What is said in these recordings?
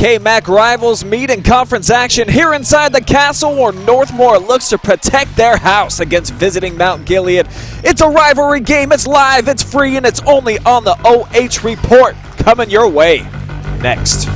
KMAC rivals meet in conference action here inside the castle, where Northmor looks to protect their house against visiting Mount Gilead. It's a rivalry game, it's live, it's free, and it's only on the OH.Report. Coming your way next.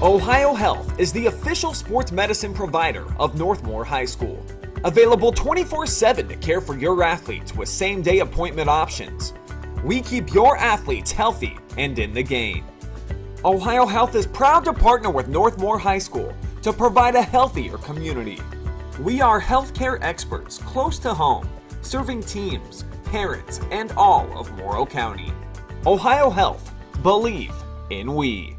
Ohio Health is the official sports medicine provider of Northmor High School. Available 24/7 to care for your athletes with same-day appointment options. We keep your athletes healthy and in the game. Ohio Health is proud to partner with Northmor High School to provide a healthier community. We are healthcare experts close to home, serving teams, parents, and all of Morrow County. Ohio Health, believe in we.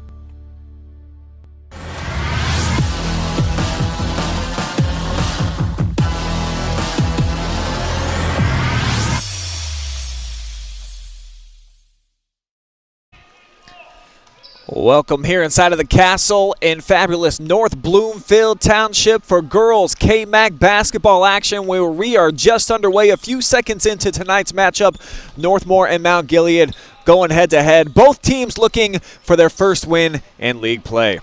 Welcome here inside of the castle in fabulous North Bloomfield Township for girls KMAC basketball action, where we are just underway a few seconds into tonight's matchup. Northmor and Mount Gilead going head-to-head. Both teams looking for their first win in league play.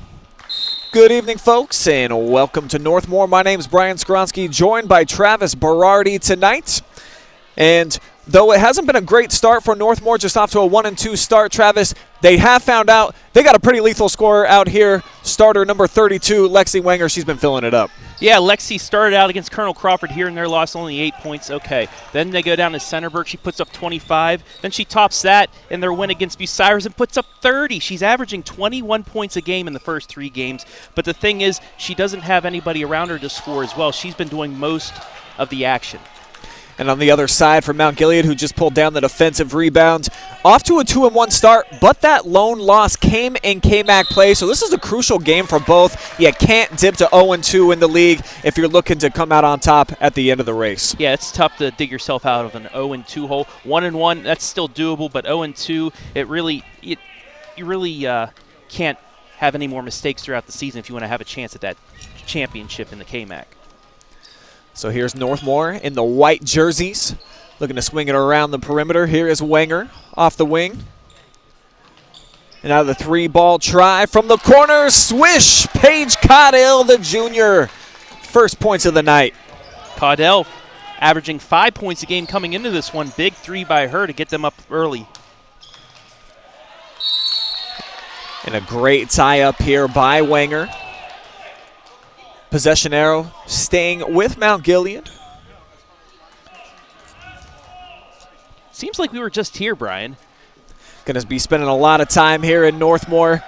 Good evening, folks, and welcome to Northmor. My name is Brian Skowronski, joined by Travis Berardi tonight. And though it hasn't been a great start for Northmor, just off to a 1-2 start, Travis, they have found out they got a pretty lethal scorer out here. Starter number 32, Lexi Wenger. She's been filling it up. Yeah, Lexi started out against Colonel Crawford here in their loss, only 8 points. Okay. Then they go down to Centerburg. She puts up 25. Then she tops that in their win against Bucyrus and puts up 30. She's averaging 21 points a game in the first 3 games. But the thing is, she doesn't have anybody around her to score as well. She's been doing most of the action. And on the other side for Mount Gilead, who just pulled down the defensive rebound, off to a 2-1 start, but that lone loss came in KMAC play, so this is a crucial game for both. You can't dip to 0-2 in the league if you're looking to come out on top at the end of the race. Yeah, it's tough to dig yourself out of an 0-2 hole. 1-1, that's still doable, but 0-2, you really can't have any more mistakes throughout the season if you want to have a chance at that championship in the KMAC. So here's Northmor in the white jerseys, looking to swing it around the perimeter. Here is Wenger off the wing. And out of the 3-ball try from the corner, swish, Paige Caudill, the junior. First points of the night. Caudill averaging 5 points a game coming into this one. Big 3 by her to get them up early. And a great tie-up here by Wenger. Possession arrow staying with Mount Gilead. Seems like we were just here, Brian. Going to be spending a lot of time here in Northmor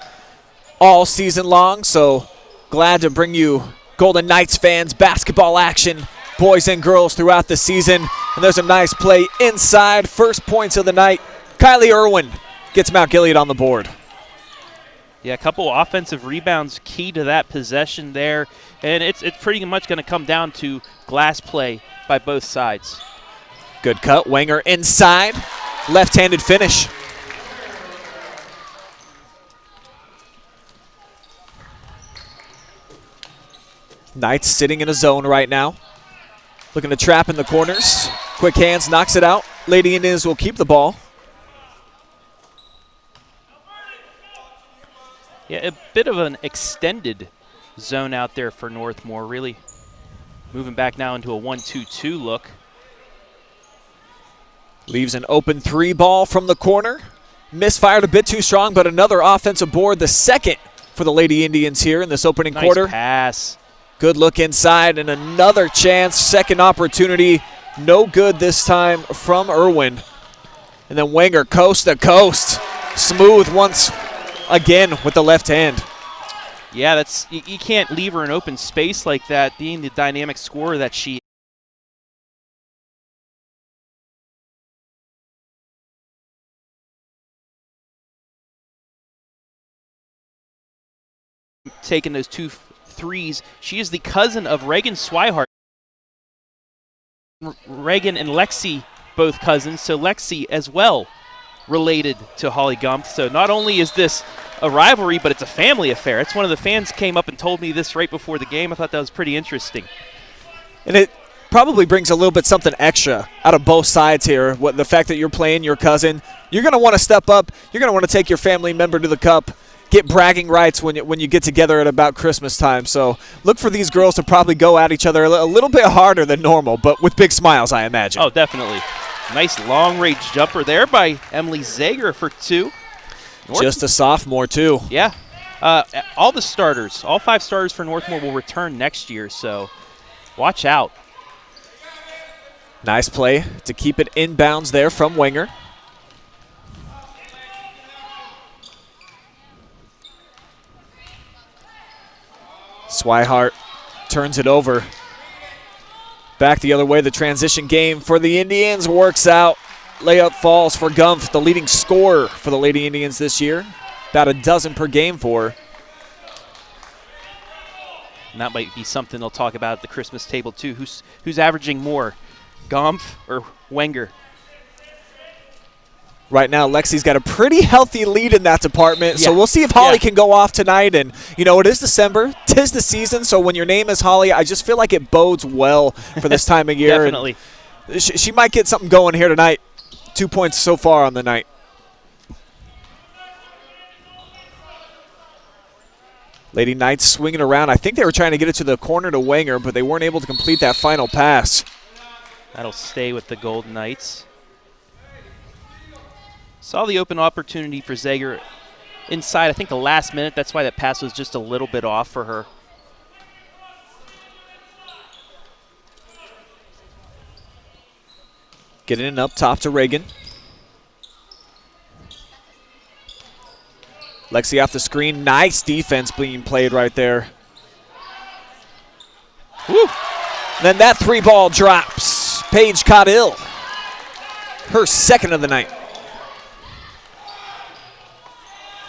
all season long, so glad to bring you Golden Knights fans basketball action, boys and girls, throughout the season. And there's a nice play inside. First points of the night. Kylie Irwin gets Mount Gilead on the board. Yeah, a couple offensive rebounds key to that possession there. And it's pretty much going to come down to glass play by both sides. Good cut. Wenger inside. Left-handed finish. Knights sitting in a zone right now. Looking to trap in the corners. Quick hands, knocks it out. Lady Indians will keep the ball. Yeah, a bit of an extended zone out there for Northmor, really moving back now into a 1-2-2 look. Leaves an open 3-ball from the corner. Misfired a bit too strong, but another offensive board, the second for the Lady Indians here in this opening quarter. Nice pass. Good look inside and another chance, second opportunity. No good this time from Irwin. And then Wenger coast to coast. Smooth once again with the left hand. Yeah, that's you can't leave her in open space like that, being the dynamic scorer that she taking those 2 threes. She is the cousin of Reagan Swihart. Reagan and Lexi, both cousins, so Lexi as well related to Holly Gumpf. So not only is this a rivalry, but it's a family affair. It's one of the fans came up and told me this right before the game. I thought that was pretty interesting. And it probably brings a little bit something extra out of both sides here. The fact that you're playing your cousin, you're going to want to step up. You're going to want to take your family member to the cup, get bragging rights when you get together at about Christmas time. So look for these girls to probably go at each other a little bit harder than normal, but with big smiles, I imagine. Oh, definitely. Nice long-range jumper there by Emily Zager for 2. Just a sophomore, too. Yeah. All the starters, all 5 starters for Northmor will return next year, so watch out. Nice play to keep it inbounds there from Wenger. Swihart turns it over. Back the other way, the transition game for the Indians works out. Layup falls for Gumpf, the leading scorer for the Lady Indians this year. About a dozen per game for her. And that might be something they'll talk about at the Christmas table too. Who's averaging more, Gumpf or Wenger? Right now, Lexi's got a pretty healthy lead in that department, Yeah. so we'll see if Holly can go off tonight. And, you know, it is December. 'Tis the season, so when your name is Holly, I just feel like it bodes well for this time of year. Definitely. And she might get something going here tonight. 2 points so far on the night. Lady Knights swinging around. I think they were trying to get it to the corner to Wenger, but they weren't able to complete that final pass. That'll stay with the Golden Knights. Saw the open opportunity for Zager inside, I think, the last minute. That's why that pass was just a little bit off for her. Getting it up top to Reagan. Lexi off the screen. Nice defense being played right there. Woo. Then that 3-ball drops. Paige Caudill, her second of the night.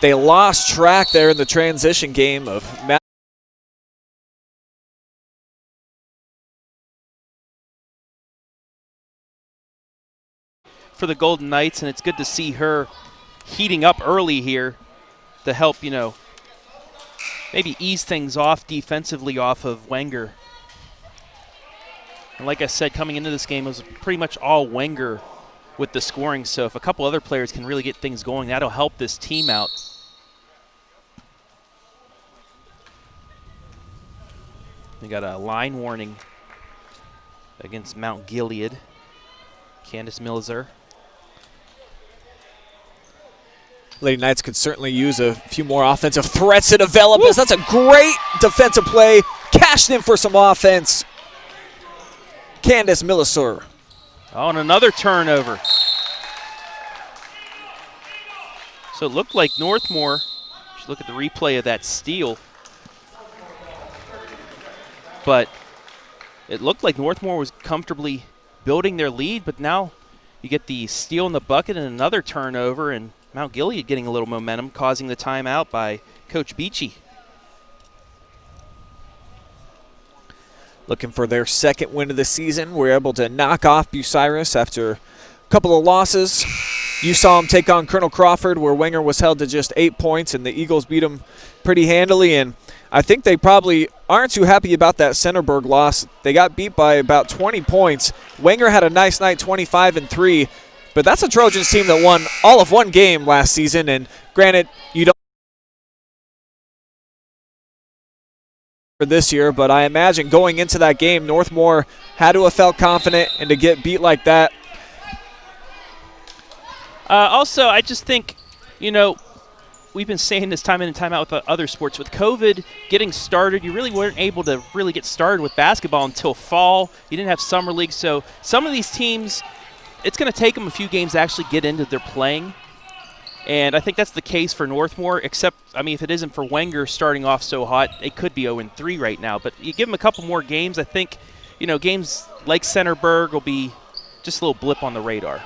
They lost track there in the transition game of Matt. For the Golden Knights, and it's good to see her heating up early here to help, you know, maybe ease things off defensively off of Wenger. And like I said, coming into this game, it was pretty much all Wenger with the scoring, so if a couple other players can really get things going, that'll help this team out. We got a line warning against Mount Gilead. Candace Milzer. Lady Knights could certainly use a few more offensive threats to develop this. That's a great defensive play. Cashed in for some offense. Candace Milzer. Oh, and another turnover. So it looked like Northmor, should look at the replay of that steal, but it looked like Northmor was comfortably building their lead, but now you get the steal in the bucket and another turnover, and Mount Gilead getting a little momentum, causing the timeout by Coach Beachy. Looking for their second win of the season. We're able to knock off Bucyrus after a couple of losses. You saw them take on Colonel Crawford, where Wenger was held to just 8 points, and the Eagles beat them pretty handily. And I think they probably aren't too happy about that Centerburg loss. They got beat by about 20 points. Wenger had a nice night, 25-3. But that's a Trojans team that won all of one game last season. And granted, you don't for this year, but I imagine going into that game, Northmor had to have felt confident, and to get beat like that. Also, I just think, you know, we've been saying this time in and time out with other sports. With COVID getting started, you really weren't able to really get started with basketball until fall. You didn't have summer league, so some of these teams, it's going to take them a few games to actually get into their playing. And I think that's the case for Northmor, except, I mean, if it isn't for Wenger starting off so hot, it could be 0-3 right now. But you give them a couple more games, I think, you know, games like Centerburg will be just a little blip on the radar.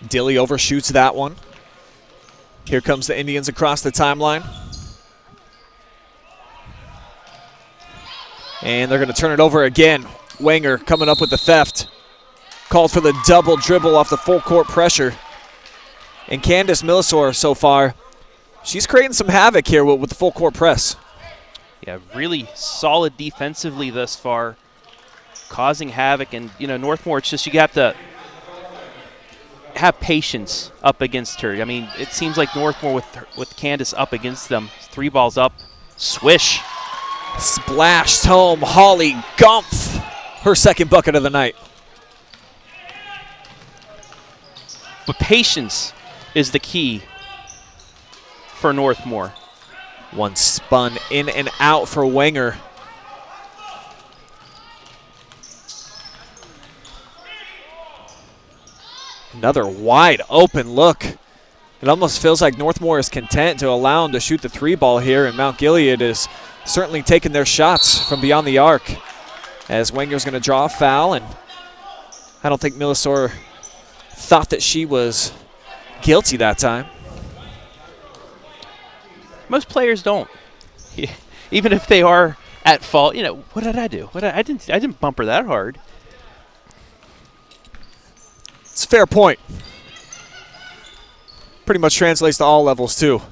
Dilly overshoots that one. Here comes the Indians across the timeline. And they're going to turn it over again. Wenger coming up with the theft. Called for the double dribble off the full court pressure. And Candace Millisor so far, she's creating some havoc here with the full court press. Yeah, really solid defensively thus far, causing havoc. And, you know, Northmor, it's just you have to have patience up against her. I mean, it seems like Northmor with Candace up against them, 3 balls up, swish. Splashed home Holly Gumpf, her second bucket of the night. But patience is the key for Northmor. One spun in and out for Wenger. Another wide open look. It almost feels like Northmor is content to allow him to shoot the 3 ball here, and Mount Gilead is certainly taking their shots from beyond the arc as Wenger's going to draw a foul, and I don't think Millisor thought that she was guilty that time. Most players don't. Even if they are at fault, you know, what did I do? I didn't bump her that hard. It's a fair point. Pretty much translates to all levels too.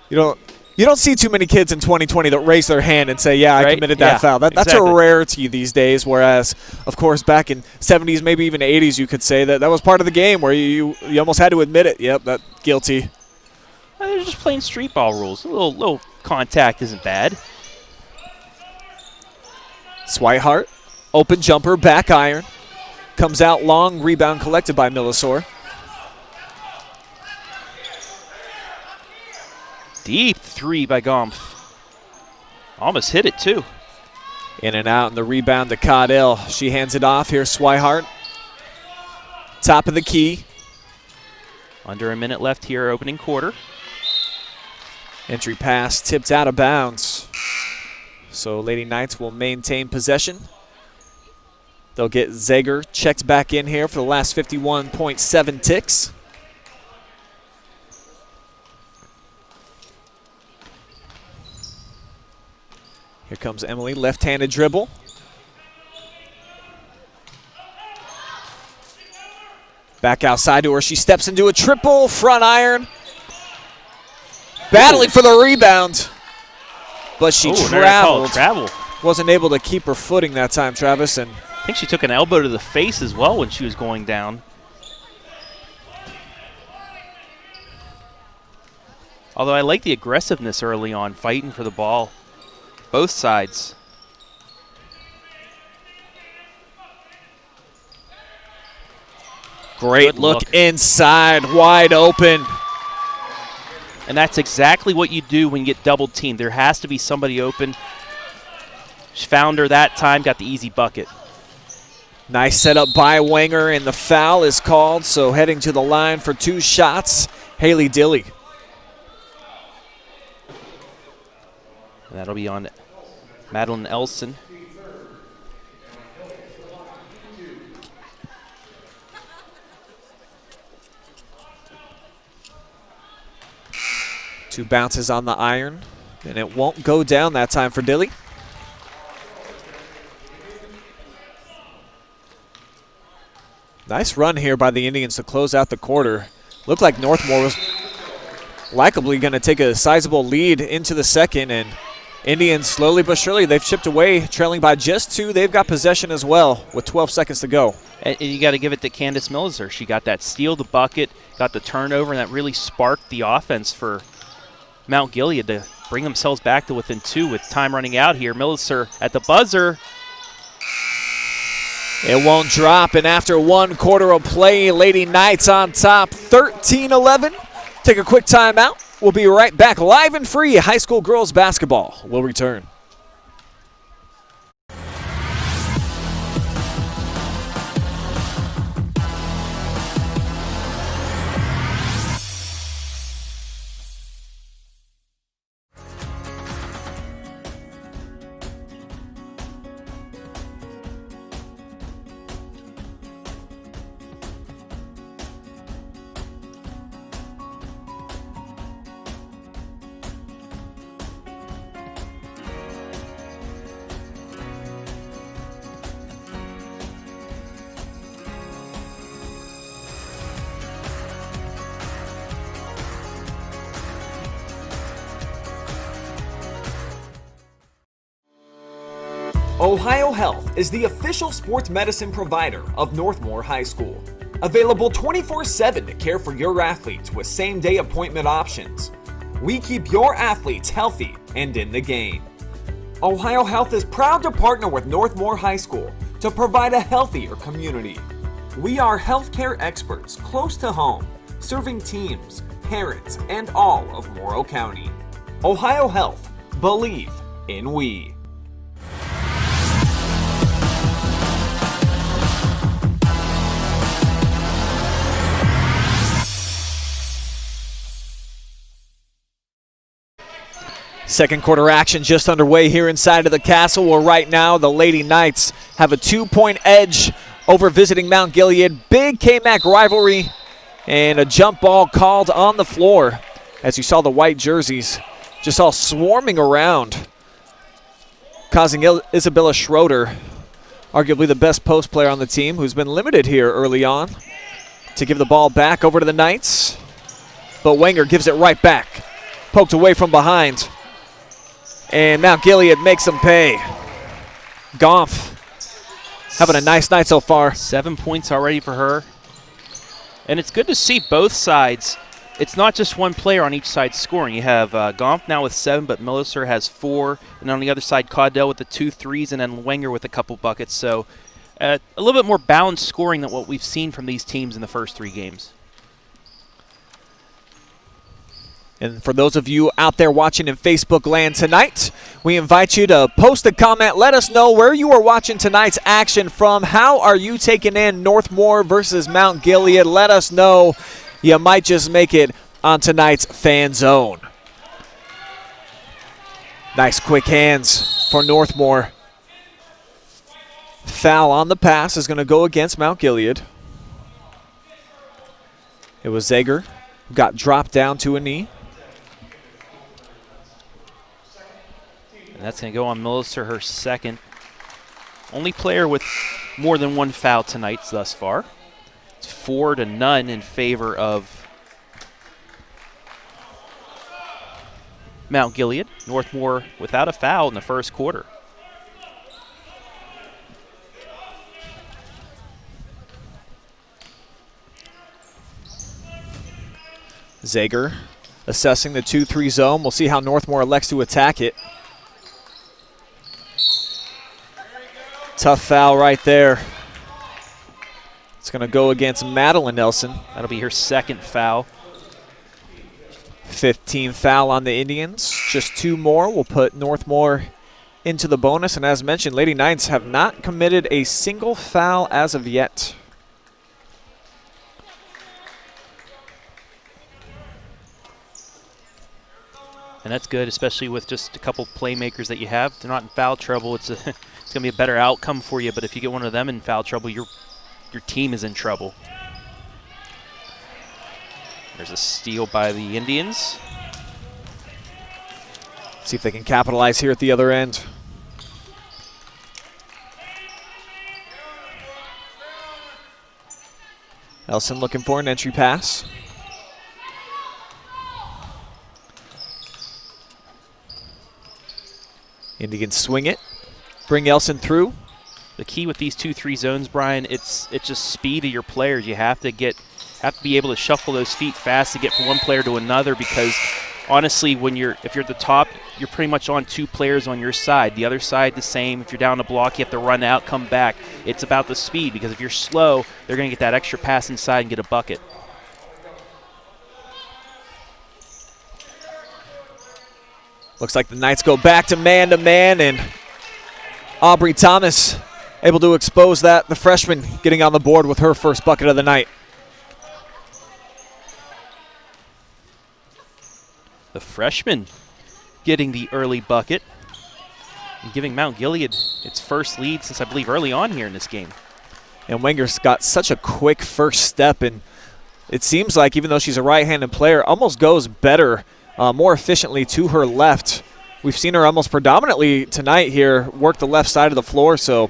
You don't see too many kids in 2020 that raise their hand and say, yeah, I committed that foul. That's exactly. a rarity these days, whereas, of course, back in 70s, maybe even 80s, you could say that was part of the game where you almost had to admit it. Yep, that guilty. They're just playing street ball rules. A little contact isn't bad. Swihart, open jumper, back iron. Comes out long, rebound collected by Millisor. Deep 3 by Gompf. Almost hit it, too. In and out, and the rebound to Caudill. She hands it off. Here's Swihart. Top of the key. Under a minute left here, opening quarter. Entry pass tipped out of bounds. So Lady Knights will maintain possession. They'll get Zager checked back in here for the last 51.7 ticks. Here comes Emily, left-handed dribble. Back outside to her, she steps into a triple, front iron. Battling for the rebound, but she traveled. Wasn't able to keep her footing that time, Travis. And I think she took an elbow to the face as well when she was going down. Although I like the aggressiveness early on, fighting for the ball. Both sides. Great look inside, wide open. And that's exactly what you do when you get double teamed. There has to be somebody open. She found her that time, got the easy bucket. Nice setup by Wenger, and the foul is called. So heading to the line for 2 shots, Haley Dilly. That'll be on Madeline Elson. Two bounces on the iron, and it won't go down that time for Dilly. Nice run here by the Indians to close out the quarter. Looked like Northmor was likely going to take a sizable lead into the second, and Indians slowly but surely, they've chipped away, trailing by just 2. They've got possession as well with 12 seconds to go. And you got to give it to Candace Millisor. She got that steal, the bucket, got the turnover, and that really sparked the offense for Mount Gilead to bring themselves back to within 2 with time running out here. Millisor at the buzzer. It won't drop, and after 1 quarter of play, Lady Knights on top, 13-11. Take a quick timeout. We'll be right back live and free. High school girls basketball will return. Ohio Health is the official sports medicine provider of Northmor High School. Available 24/7 to care for your athletes with same-day appointment options. We keep your athletes healthy and in the game. Ohio Health is proud to partner with Northmor High School to provide a healthier community. We are healthcare experts close to home, serving teams, parents, and all of Morrow County. Ohio Health, believe in we. Second quarter action just underway here inside of the castle, where right now the Lady Knights have a 2-point edge over visiting Mount Gilead. Big KMAC rivalry, and a jump ball called on the floor as you saw the white jerseys just all swarming around, causing Isabella Schroeder, arguably the best post player on the team, who's been limited here early on, to give the ball back over to the Knights. But Wenger gives it right back, poked away from behind. And Mount Gilead makes them pay. Gomph having a nice night so far. 7 points already for her. And it's good to see both sides. It's not just one player on each side scoring. You have Gomph now with 7, but Millisor has 4. And on the other side, Caudell with the 2 threes, and then Wenger with a couple buckets. So a little bit more balanced scoring than what we've seen from these teams in the first 3 games. And for those of you out there watching in Facebook land tonight, we invite you to post a comment. Let us know where you are watching tonight's action from. How are you taking in Northmor versus Mount Gilead? Let us know. You might just make it on tonight's Fan Zone. Nice quick hands for Northmor. Foul on the pass is going to go against Mount Gilead. It was Zager who got dropped down to a knee. And that's going to go on Millisor, her second. Only player with more than 1 foul tonight thus far. It's 4-0 in favor of Mount Gilead. Northmor without a foul in the first quarter. Zager assessing the 2-3 zone. We'll see how Northmor elects to attack it. Tough foul right there. It's going to go against Madeline Nelson. That'll be her second foul. 15 foul on the Indians. Just 2 more will put Northmor into the bonus. And as mentioned, Lady Knights have not committed a single foul as of yet. And that's good, especially with just a couple playmakers that you have. They're not in foul trouble. It's going to be a better outcome for you. But if you get one of them in foul trouble, your team is in trouble. There's a steal by the Indians. See if they can capitalize here at the other end. Elson looking for an entry pass. Indians swing it, bring Elson through. The key with these 2-3 zones, Brian, it's just speed of your players. You have to be able to shuffle those feet fast to get from one player to another, because honestly, if you're at the top, you're pretty much on 2 players on your side. The other side the same. If you're down a block, you have to run out, come back. It's about the speed, because if you're slow, they're going to get that extra pass inside and get a bucket. Looks like the Knights go back to man, and Aubrey Thomas able to expose that. The freshman getting on the board with her first bucket of the night. The freshman getting the early bucket and giving Mount Gilead its first lead since, I believe, early on here in this game. And Wenger's got such a quick first step, and it seems like, even though she's a right-handed player, almost goes better, more efficiently to her left. We've seen her almost predominantly tonight here work the left side of the floor, so,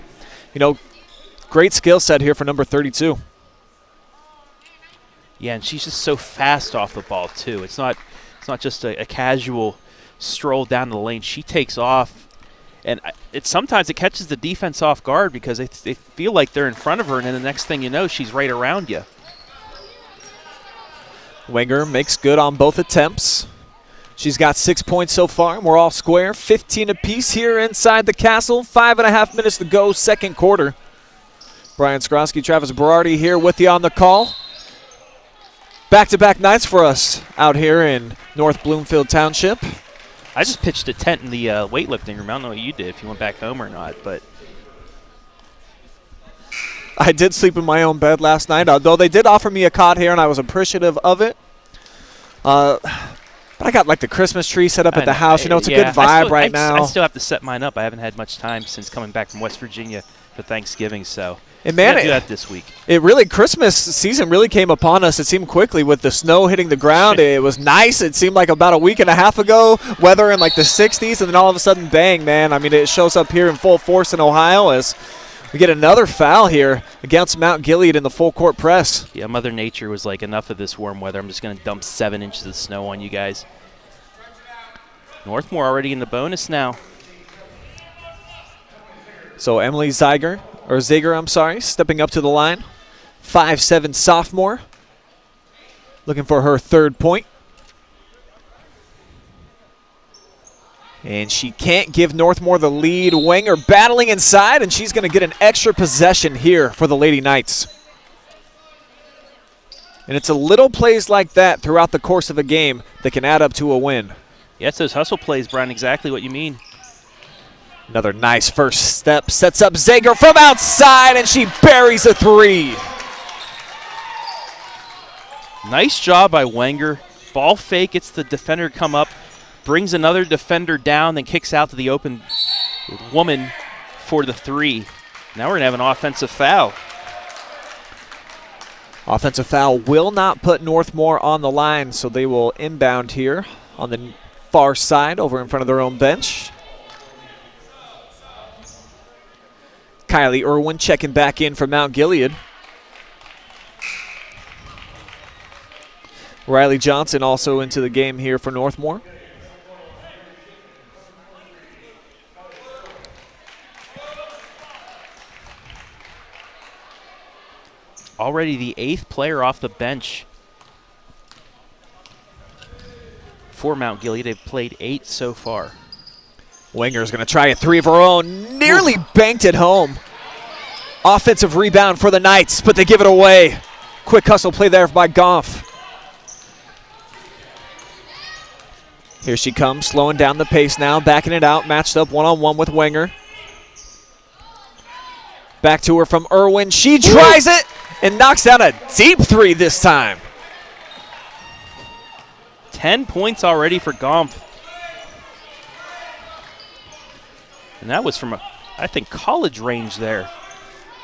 great skill set here for number 32. Yeah, and she's just so fast off the ball, too. It's not just a casual stroll down the lane. She takes off, and sometimes it catches the defense off guard because they feel like they're in front of her, and then the next thing you know, she's right around you. Wenger makes good on both attempts. She's got 6 points so far, and we're all square. 15 apiece here inside the castle. 5.5 minutes to go, second quarter. Brian Skowronski, Travis Berardi here with you on the call. Back-to-back nights for us out here in North Bloomfield Township. I just pitched a tent in the weightlifting room. I don't know what you did, if you went back home or not, but I did sleep in my own bed last night, although they did offer me a cot here, and I was appreciative of it. But I got like the Christmas tree set up at the house. You know, it's a good vibe right now. I still have to set mine up. I haven't had much time since coming back from West Virginia for Thanksgiving, so and man, I'm gonna do that this week. Christmas season really came upon us. It seemed quickly with the snow hitting the ground. It was nice. It seemed like about a week and a half ago, weather in like the 60s, and then all of a sudden, bang, man. I mean, it shows up here in full force in Ohio as we get another foul here against Mount Gilead in the full court press. Yeah, Mother Nature was like, enough of this warm weather. I'm just going to dump 7 inches of snow on you guys. Northmor already in the bonus now. So Emily Zager, stepping up to the line. 5'7" sophomore. Looking for her third point. And she can't give Northmor the lead. Wenger battling inside, and she's going to get an extra possession here for the Lady Knights. And it's a little plays like that throughout the course of a game that can add up to a win. Yes, those hustle plays, Brian, exactly what you mean. Another nice first step. Sets up Zager from outside, and she buries a 3. Nice job by Wenger. Ball fake, gets the defender come up, brings another defender down, then kicks out to the open woman for the 3. Now we're going to have an offensive foul. Offensive foul will not put Northmor on the line, so they will inbound here on the far side over in front of their own bench. Kylie Irwin checking back in for Mount Gilead. Riley Johnson also into the game here for Northmor. Already the 8th player off the bench for Mount Gilead. They've played 8 so far. Wenger's going to try a 3 of her own. Nearly banked it home. Offensive rebound for the Knights, but they give it away. Quick hustle play there by Goff. Here she comes, slowing down the pace now, backing it out, matched up one-on-one with Wenger. Back to her from Irwin. She tries it and knocks down a deep 3 this time. 10 points already for Gompf. And that was from, I think, college range there.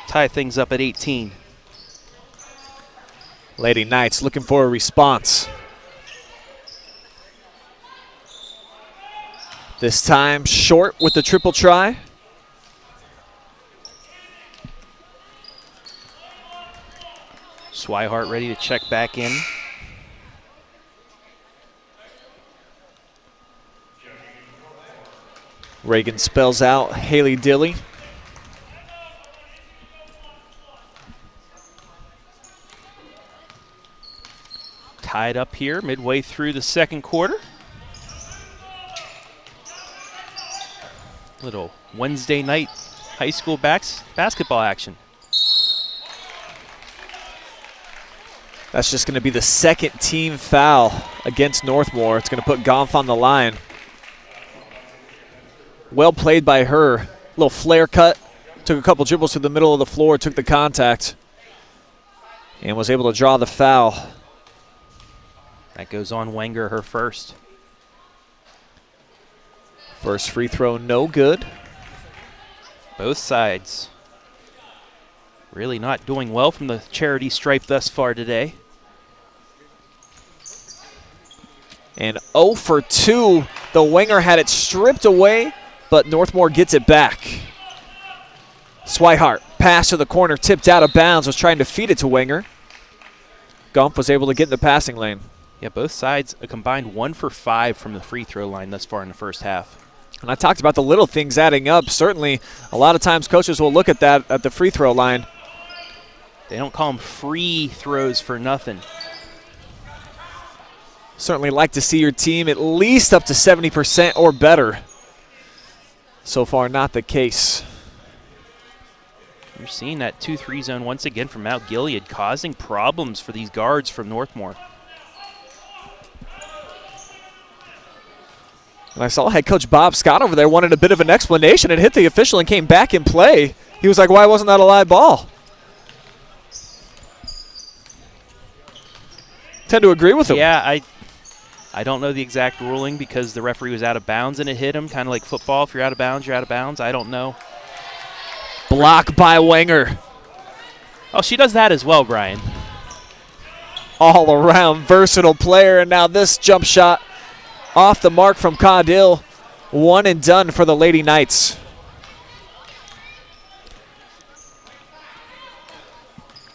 Tie things up at 18. Lady Knights looking for a response. This time short with the triple try. Swihart ready to check back in. Reagan spells out Haley Dilly. Tied up here midway through the second quarter. Little Wednesday night high school basketball action. That's just going to be the second team foul against Northmor. It's going to put Gompf on the line. Well played by her. Little flare cut. Took a couple dribbles to the middle of the floor, took the contact, and was able to draw the foul. That goes on Wenger, her first. First free throw, no good. Both sides really not doing well from the charity stripe thus far today. And 0 for 2. The Wenger had it stripped away, but Northmor gets it back. Swihart, pass to the corner, tipped out of bounds, was trying to feed it to Wenger. Gompf was able to get in the passing lane. Yeah, both sides a combined 1 for 5 from the free throw line thus far in the first half. And I talked about the little things adding up. Certainly, a lot of times coaches will look at that at the free throw line. They don't call them free throws for nothing. Certainly like to see your team at least up to 70% or better. So far, not the case. You're seeing that 2-3 zone once again from Mount Gilead, causing problems for these guards from Northmor. And I saw head coach Bob Scott over there wanted a bit of an explanation and hit the official and came back in play. He was like, why wasn't that a live ball? Tend to agree with him. Yeah, I don't know the exact ruling because the referee was out of bounds and it hit him, kind of like football. If you're out of bounds, you're out of bounds. I don't know. Block by Wenger. Oh, she does that as well, Brian. All around versatile player, and now this jump shot off the mark from Caudill. One and done for the Lady Knights.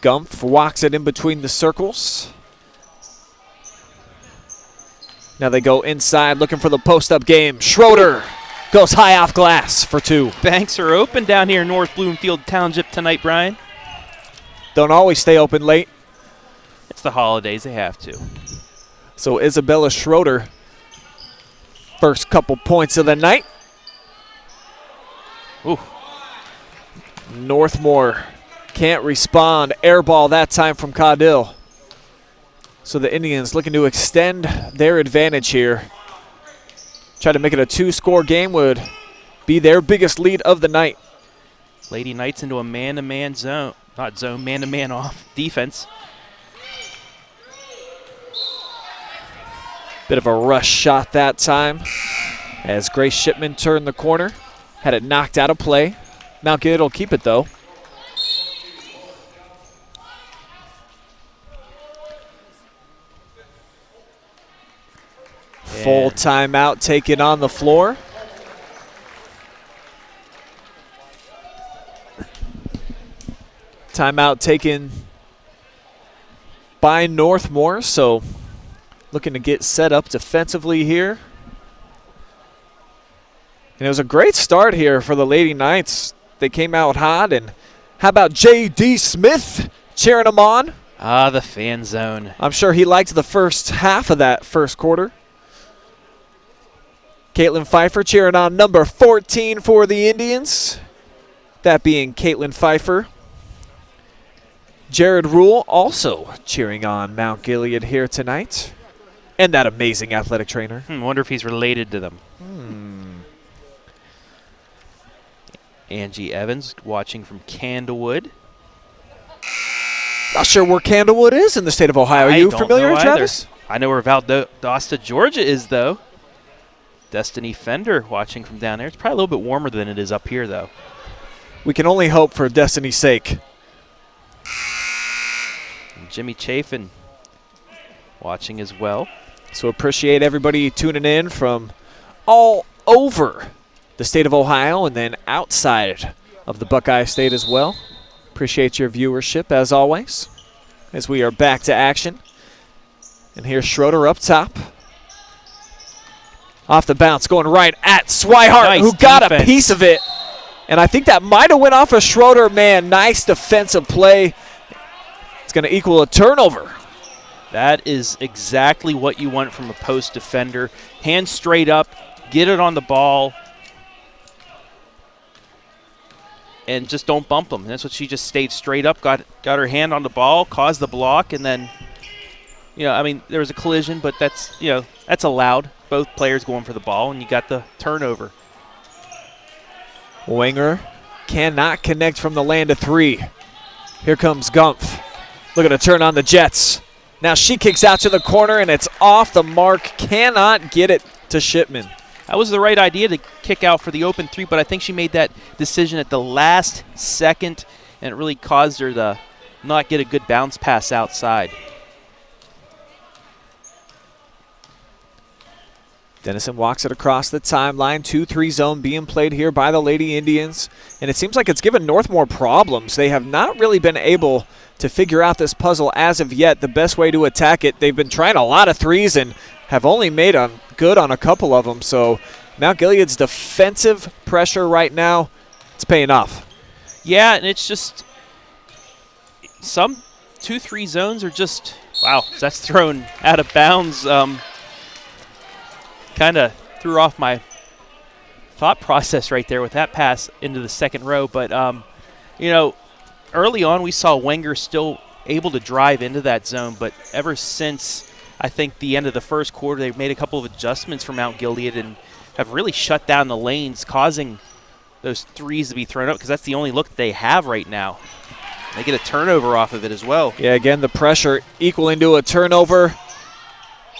Gumpf walks it in between the circles. Now they go inside looking for the post-up game. Schroeder goes high off glass for two. Banks are open down here in North Bloomfield Township tonight, Brian. Don't always stay open late. It's the holidays, they have to. So Isabella Schroeder, first couple points of the night. Ooh. Northmor can't respond. Air ball that time from Caudill. So the Indians looking to extend their advantage here. Try to make it a two-score game would be their biggest lead of the night. Lady Knights into a man-to-man zone. Not zone, man-to-man off defense. Bit of a rush shot that time as Grace Shipman turned the corner. Had it knocked out of play. Mount Gilead will keep it, though. Full timeout taken on the floor. Timeout taken by Northmor, so looking to get set up defensively here. And it was a great start here for the Lady Knights. They came out hot, and how about J.D. Smith cheering them on? Ah, the fan zone. I'm sure he liked the first half of that first quarter. Caitlin Pfeiffer cheering on number 14 for the Indians. That being Caitlin Pfeiffer. Jared Rule also cheering on Mount Gilead here tonight. And that amazing athletic trainer. Wonder if he's related to them. Angie Evans watching from Candlewood. Not sure where Candlewood is in the state of Ohio. Are you familiar, Travis? I know where Valdosta, Georgia is, though. Destiny Fender watching from down there. It's probably a little bit warmer than it is up here, though. We can only hope for Destiny's sake. And Jimmy Chafin watching as well. So appreciate everybody tuning in from all over the state of Ohio and then outside of the Buckeye State as well. Appreciate your viewership as always as we are back to action. And here's Schroeder up top. Off the bounce, going right at Swihart, nice who got defense. a piece of it. And I think that might have went off of Schroeder. Man, nice defensive play. It's going to equal a turnover. That is exactly what you want from a post defender. Hands straight up, get it on the ball, and just don't bump them. And that's what she just stayed straight up, got her hand on the ball, caused the block, and then, I mean, there was a collision, but that's, that's allowed. Both players going for the ball, and you got the turnover. Wenger cannot connect from the land of three. Here comes Gumpf. Looking to turn on the Jets. Now she kicks out to the corner, and it's off the mark. Cannot get it to Shipman. That was the right idea to kick out for the open three, but I think she made that decision at the last second, and it really caused her to not get a good bounce pass outside. Dennison walks it across the timeline. 2-3 zone being played here by the Lady Indians. And it seems like it's given Northmor problems. They have not really been able to figure out this puzzle as of yet. The best way to attack it, they've been trying a lot of threes and have only made good on a couple of them. So Mount Gilead's defensive pressure right now, it's paying off. Yeah, and it's just some 2-3 zones are just, wow, that's thrown out of bounds. Kind of threw off my thought process right there with that pass into the second row. But, you know, early on we saw Wenger still able to drive into that zone, but ever since I think the end of the first quarter, they've made a couple of adjustments for Mount Gilead and have really shut down the lanes, causing those threes to be thrown up because that's the only look that they have right now. They get a turnover off of it as well. Yeah, again, the pressure equaling to a turnover.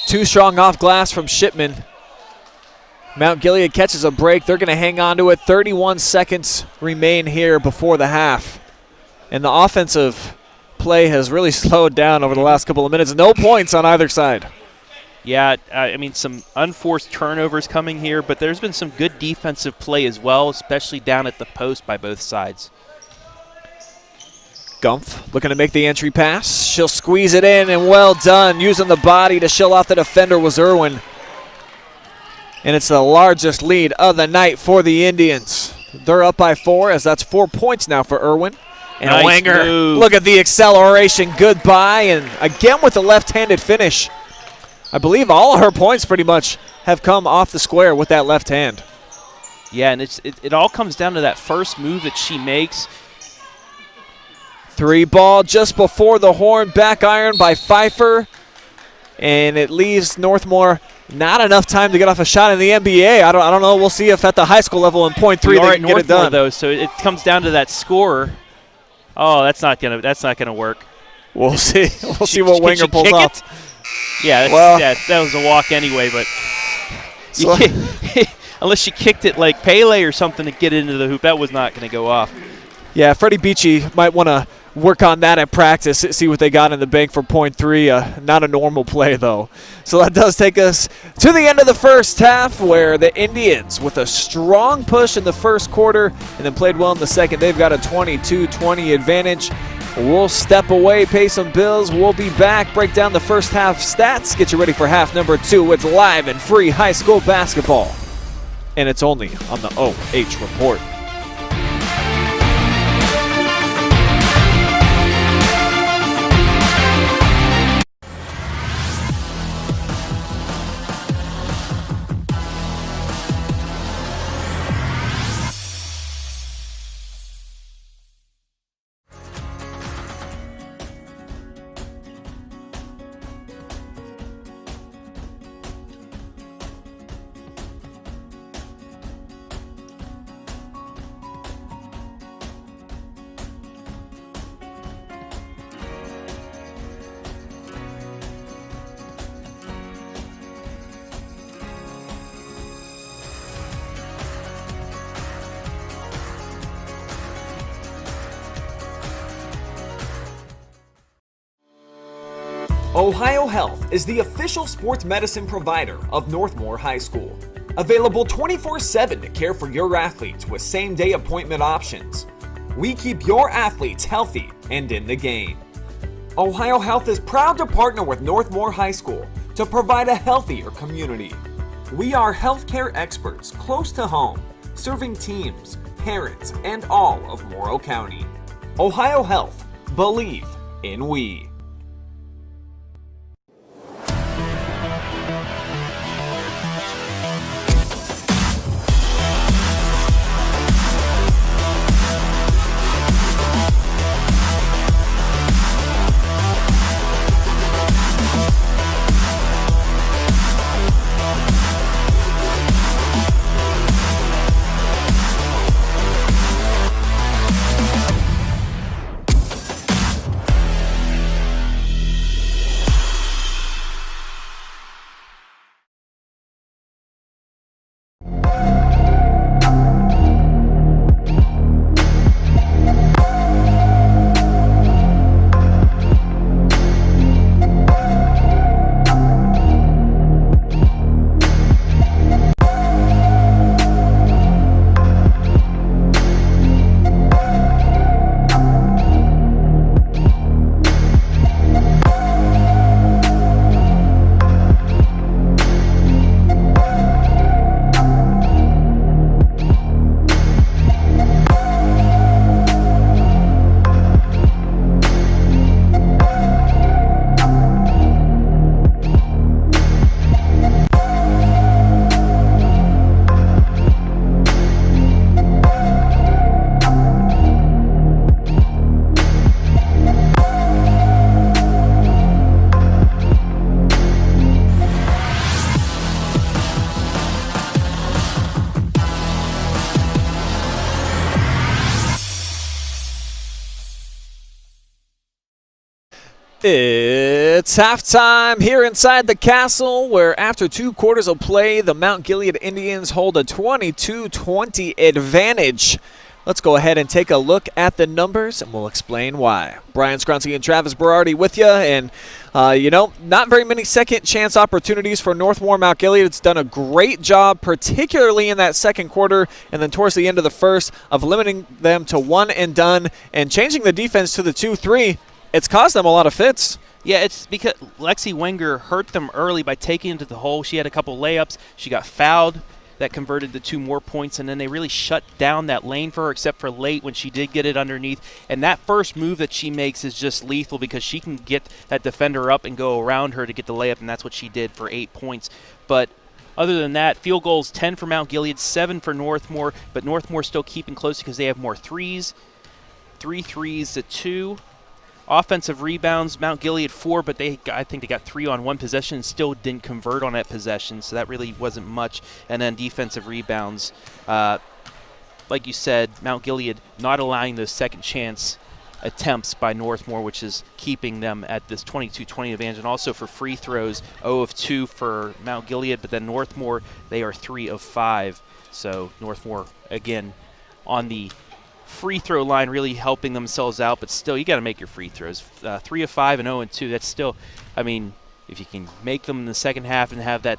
Too strong off glass from Shipman. Mount Gilead catches a break. They're going to hang on to it. 31 seconds remain here before the half. And the offensive play has really slowed down over the last couple of minutes. No points on either side. Yeah, I mean, some unforced turnovers coming here, but there's been some good defensive play as well, especially down at the post by both sides. Gumpf looking to make the entry pass. She'll squeeze it in, and well done. Using the body to shill off the defender was Irwin. And it's the largest lead of the night for the Indians. They're up by 4, as that's 4 points now for Irwin. And nice Wenger, move. Look at the acceleration. Goodbye, and again with the left-handed finish. I believe all of her points pretty much have come off the square with that left hand. Yeah, and it all comes down to that first move that she makes. 3 ball just before the horn, back iron by Pfeiffer. And it leaves Northmor not enough time to get off a shot in the NBA. I don't know. We'll see if at the high school level in point 3 they can get it done. Though, so it comes down to that score. Oh, that's not gonna work. We'll see. We'll see what Wenger pulls off. Yeah, well, that was a walk anyway, but so unless she kicked it like Pele or something to get into the hoop, that was not going to go off. Yeah, Freddie Beachy might want to work on that at practice, see what they got in the bank for point 3. Not a normal play, though. So that does take us to the end of the first half, where the Indians, with a strong push in the first quarter and then played well in the second, they've got a 22-20 advantage. We'll step away, pay some bills. We'll be back, break down the first half stats, get you ready for half number 2. It's live and free high school basketball, and it's only on the OH.Report. Ohio Health is the official sports medicine provider of Northmor High School. Available 24/7 to care for your athletes with same-day appointment options. We keep your athletes healthy and in the game. Ohio Health is proud to partner with Northmor High School to provide a healthier community. We are healthcare experts close to home, serving teams, parents, and all of Morrow County. Ohio Health. Believe in we. It's halftime here inside the castle, where after 2 quarters of play, the Mount Gilead Indians hold a 22-20 advantage. Let's go ahead and take a look at the numbers, and we'll explain why. Brian Skowronski and Travis Berardi with you, and not very many second chance opportunities for Northmor and Mt. Gilead. It's done a great job, particularly in that second quarter and then towards the end of the first, of limiting them to one and done and changing the defense to the 2-3. It's caused them a lot of fits. Yeah, it's because Lexi Wenger hurt them early by taking into the hole. She had a couple layups. She got fouled. That converted to 2 more points, and then they really shut down that lane for her, except for late when she did get it underneath. And that first move that she makes is just lethal because she can get that defender up and go around her to get the layup, and that's what she did for 8 points. But other than that, field goals 10 for Mount Gilead, 7 for Northmor, but Northmor still keeping close because they have more threes. 3 threes to 2. Offensive rebounds, Mount Gilead 4, but I think they got 3 on 1 possession and still didn't convert on that possession, so that really wasn't much. And then defensive rebounds, like you said, Mount Gilead not allowing those second chance attempts by Northmor, which is keeping them at this 22-20 advantage. And also for free throws, 0 of 2 for Mount Gilead, but then Northmor, they are 3 of 5. So Northmor, again, on the free throw line really helping themselves out, but still you got to make your free throws. 3 of 5 and 0 and 2, that's still, I mean, if you can make them in the second half and have that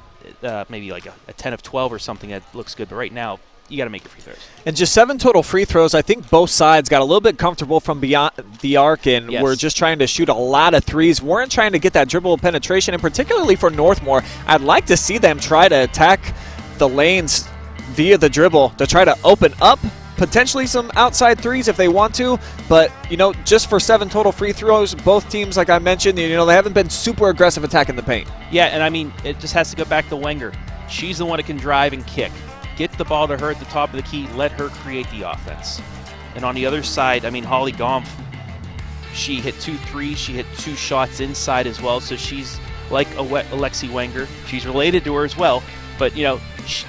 maybe like a 10 of 12 or something, that looks good. But right now you got to make your free throws. And just 7 total free throws. I think both sides got a little bit comfortable from beyond the arc, and yes, were just trying to shoot a lot of threes. Weren't trying to get that dribble penetration, and particularly for Northmor, I'd like to see them try to attack the lanes via the dribble to try to open up potentially some outside threes if they want to, but just for 7 total free throws, both teams, like I mentioned, they haven't been super aggressive attacking the paint. Yeah, and I mean, it just has to go back to Wenger. She's the one that can drive and kick. Get the ball to her at the top of the key, let her create the offense. And on the other side, I mean, Holly Gompf, she hit 2 threes, she hit 2 shots inside as well, so she's like Alexi Wenger. She's related to her as well, but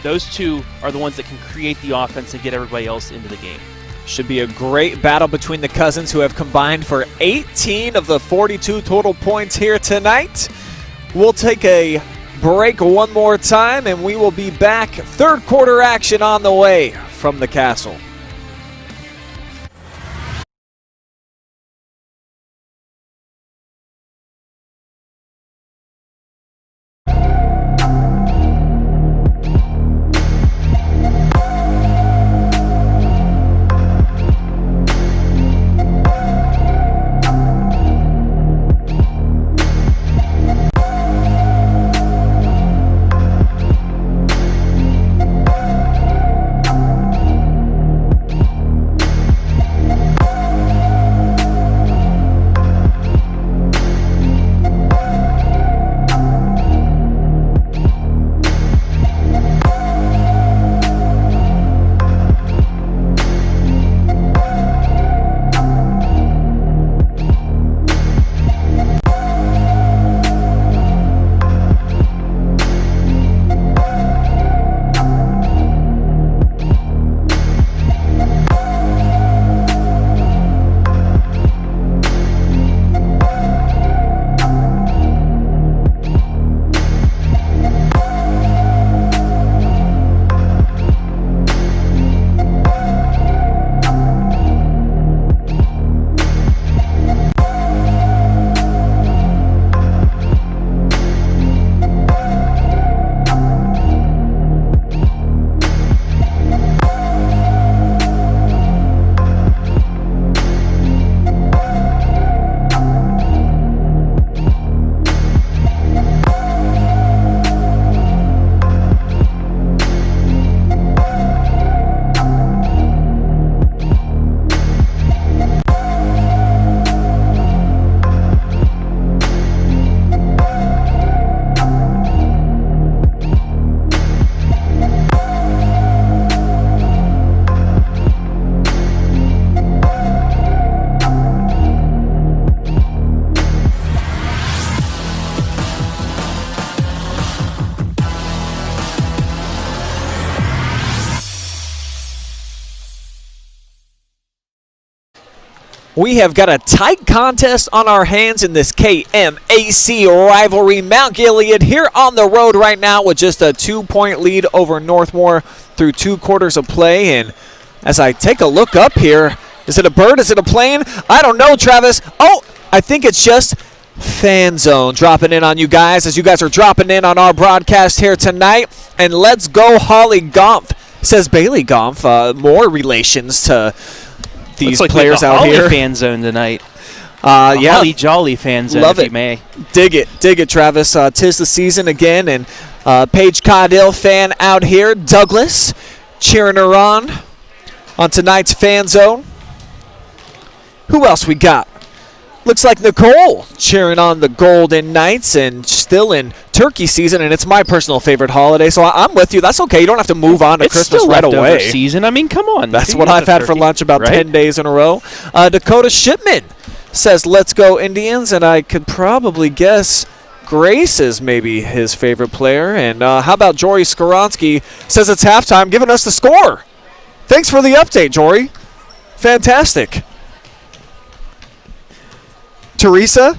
those 2 are the ones that can create the offense and get everybody else into the game. Should be a great battle between the cousins, who have combined for 18 of the 42 total points here tonight. We'll take a break one more time, and we will be back. Third quarter action on the way from the castle. We have got a tight contest on our hands in this KMAC rivalry. Mount Gilead here on the road right now with just a 2-point lead over Northmor through 2 quarters of play. And as I take a look up here, is it a bird? Is it a plane? I don't know, Travis. Oh, I think it's just Fan Zone dropping in on you guys as you guys are dropping in on our broadcast here tonight. And let's go Holly Gompf, says Bailey Gompf. More relations to these like players out Holly here. Fan Zone tonight. Yeah. Holly Jolly Fan Zone, Love if it. you may. Dig it, Travis. 'Tis the season again, and Paige Caudill fan out here. Douglas cheering her on tonight's Fan Zone. Who else we got? Looks like Nicole cheering on the Golden Knights, and still in turkey season, and it's my personal favorite holiday, so I'm with you. That's okay. You don't have to move on to It's Christmas still right leftover away. season. I mean, come on. That's You what get I've the had for turkey, lunch about right? 10 days in a row. Dakota Shipman says, let's go Indians, and I could probably guess Grace is maybe his favorite player. And how about Jory Skowronski says it's halftime, giving us the score. Thanks for the update, Jory. Fantastic. Teresa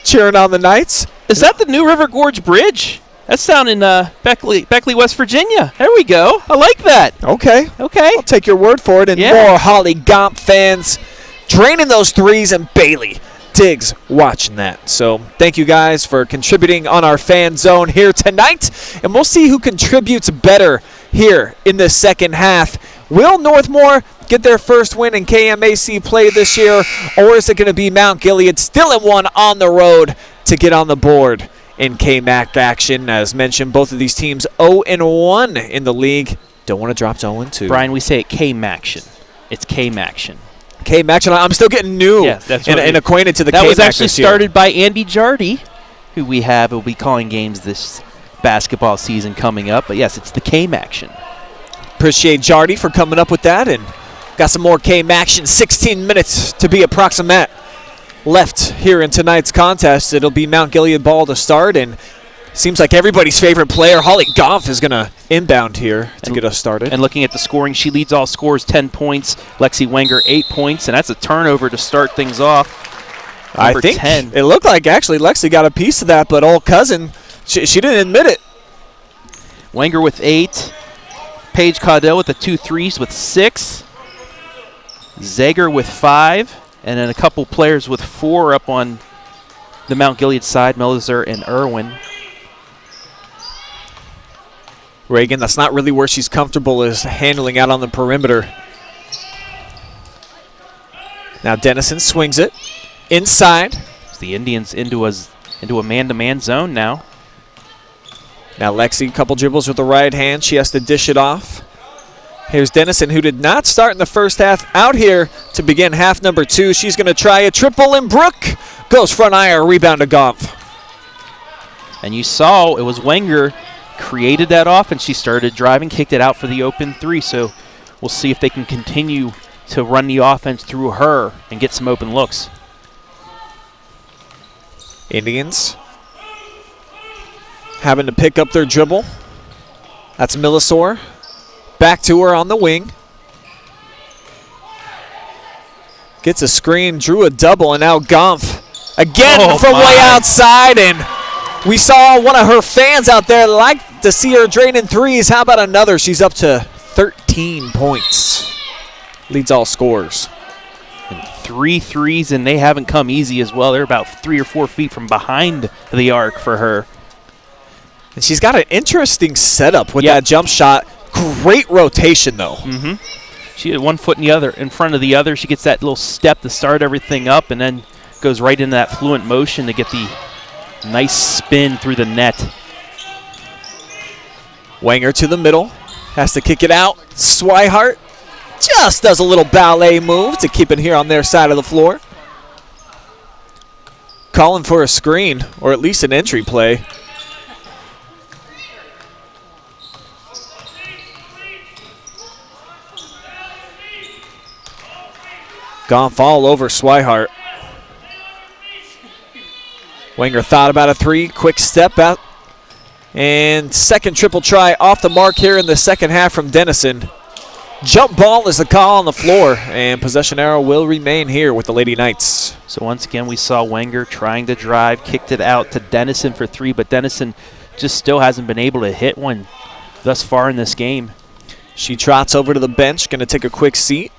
cheering on the Knights. Is that the New River Gorge Bridge? That's down in Beckley, West Virginia. There we go. I like that. Okay. Okay. I'll take your word for it. And Yeah. more Holly Gompf fans draining those threes, and Bailey Diggs watching that. So thank you guys for contributing on our Fan Zone here tonight. And we'll see who contributes better here in the second half. Will Northmor get their first win in KMAC play this year, or is it going to be Mount Gilead still in one on the road to get on the board in KMAC action? As mentioned, both of these teams 0-1 in the league. Don't want to drop to 0-2. Brian, we say it KMAction. It's KMAction. KMAC, I'm still getting new and acquainted to the KMAC. That was actually this year. started by Andy Jardy, who we have will be calling games this basketball season coming up. But yes, it's the KMAction. Appreciate Jardy for coming up with that, and got some more KMAction. 16 minutes to be approximate left here in tonight's contest. It'll be Mount Gilead ball to start, and seems like everybody's favorite player, Holly Gompf, is going to inbound here to get us started. And looking at the scoring, she leads all scores 10 points. Lexi Wenger 8 points, and that's a turnover to start things off. I think 10. It looked like actually Lexi got a piece of that, but old cousin, she didn't admit it. Wenger with 8. Paige Caudill with the 2 threes with 6. Zager with 5. And then a couple players with 4 up on the Mount Gilead side, Melzer and Irwin. Reagan, that's not really where she's comfortable, is handling out on the perimeter. Now Dennison swings it inside. It's the Indians into a man-to-man zone now. Now Lexi, couple dribbles with the right hand. She has to dish it off. Here's Dennison, who did not start in the first half, out here to begin half number 2. She's going to try a triple, and Brooke goes front iron, rebound to Gompf. And you saw it was Wenger created that offense. She started driving, kicked it out for the open 3. So we'll see if they can continue to run the offense through her and get some open looks. Indians having to pick up their dribble. That's Millisor. Back to her on the wing. Gets a screen, drew a double, and now Gompf again from way outside. And we saw one of her fans out there like to see her draining threes. How about another? She's up to 13 points. Leads all scores. And 3 threes, and they haven't come easy as well. They're about 3 or 4 feet from behind the arc for her. And she's got an interesting setup with that jump shot. Great rotation, though. She had one foot in front of the other. She gets that little step to start everything up, and then goes right into that fluent motion to get the nice spin through the net. Wenger to the middle. Has to kick it out. Swihart just does a little ballet move to keep it here on their side of the floor. Calling for a screen, or at least an entry play. Gompf all over Swihart. Wenger thought about a 3, quick step out. And second triple try off the mark here in the second half from Dennison. Jump ball is the call on the floor, and possession arrow will remain here with the Lady Knights. So once again, we saw Wenger trying to drive, kicked it out to Dennison for 3, but Dennison just still hasn't been able to hit one thus far in this game. She trots over to the bench, going to take a quick seat.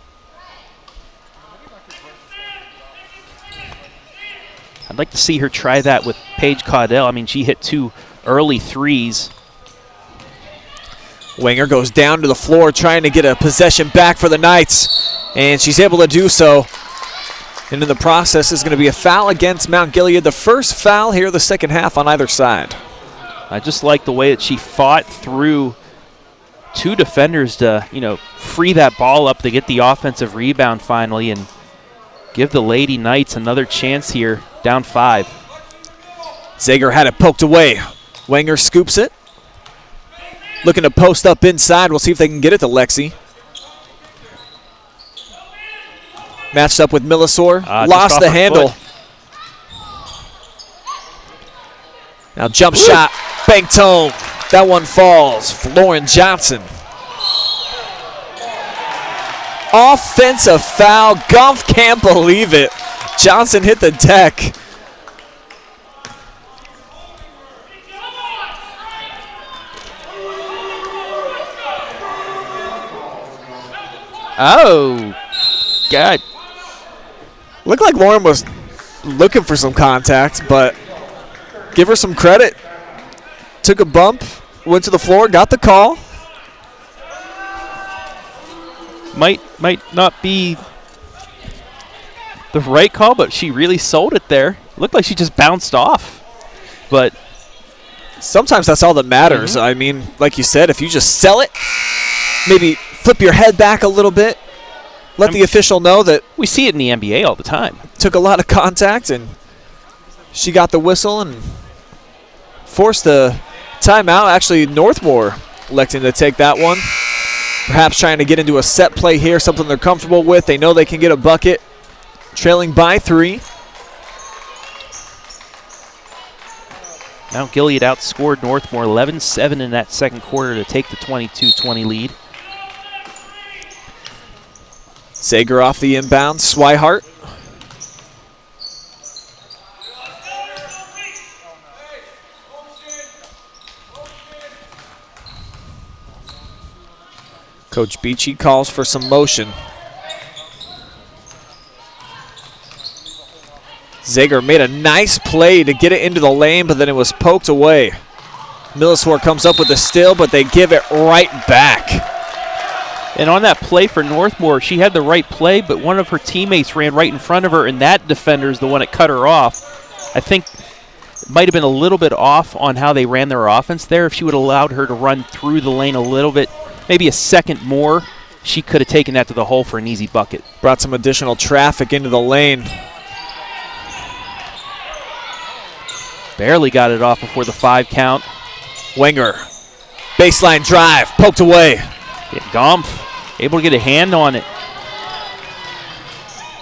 I'd like to see her try that with Paige Caudell. I mean, she hit 2 early threes. Wenger goes down to the floor trying to get a possession back for the Knights, and she's able to do so. And in the process is going to be a foul against Mount Gilead, the first foul here the second half on either side. I just like the way that she fought through 2 defenders to, free that ball up to get the offensive rebound finally and give the Lady Knights another chance here, down 5. Zager had it poked away. Wenger scoops it. Looking to post up inside. We'll see if they can get it to Lexi. Matched up with Millisor. Lost the handle. Now jump shot. Banked home. That one falls. Lauren Johnson. Offensive foul. Gumpf can't believe it. Johnson hit the deck. Oh, God. Looked like Lauren was looking for some contact, but give her some credit. Took a bump, went to the floor, got the call. Might not be the right call, but she really sold it there. Looked like she just bounced off. But sometimes that's all that matters. I mean, like you said, if you just sell it, maybe flip your head back a little bit, let the official know that we see it in the NBA all the time. Took a lot of contact, and she got the whistle and forced the timeout. Actually, Northmor electing to take that one. Perhaps trying to get into a set play here, something they're comfortable with. They know they can get a bucket, trailing by 3. Mount Gilead outscored Northmor 11-7 in that second quarter to take the 22-20 lead. Zager off the inbound. Swihart. Coach Beachy calls for some motion. Zager made a nice play to get it into the lane, but then it was poked away. Millisor comes up with the steal, but they give it right back. And on that play for Northmor, she had the right play, but one of her teammates ran right in front of her, and that defender is the one that cut her off. I think it might have been a little bit off on how they ran their offense there. If she would have allowed her to run through the lane a little bit, maybe a second more, she could have taken that to the hole for an easy bucket. Brought some additional traffic into the lane. Barely got it off before the 5 count. Wenger, baseline drive, poked away. Yeah, Gumpf able to get a hand on it.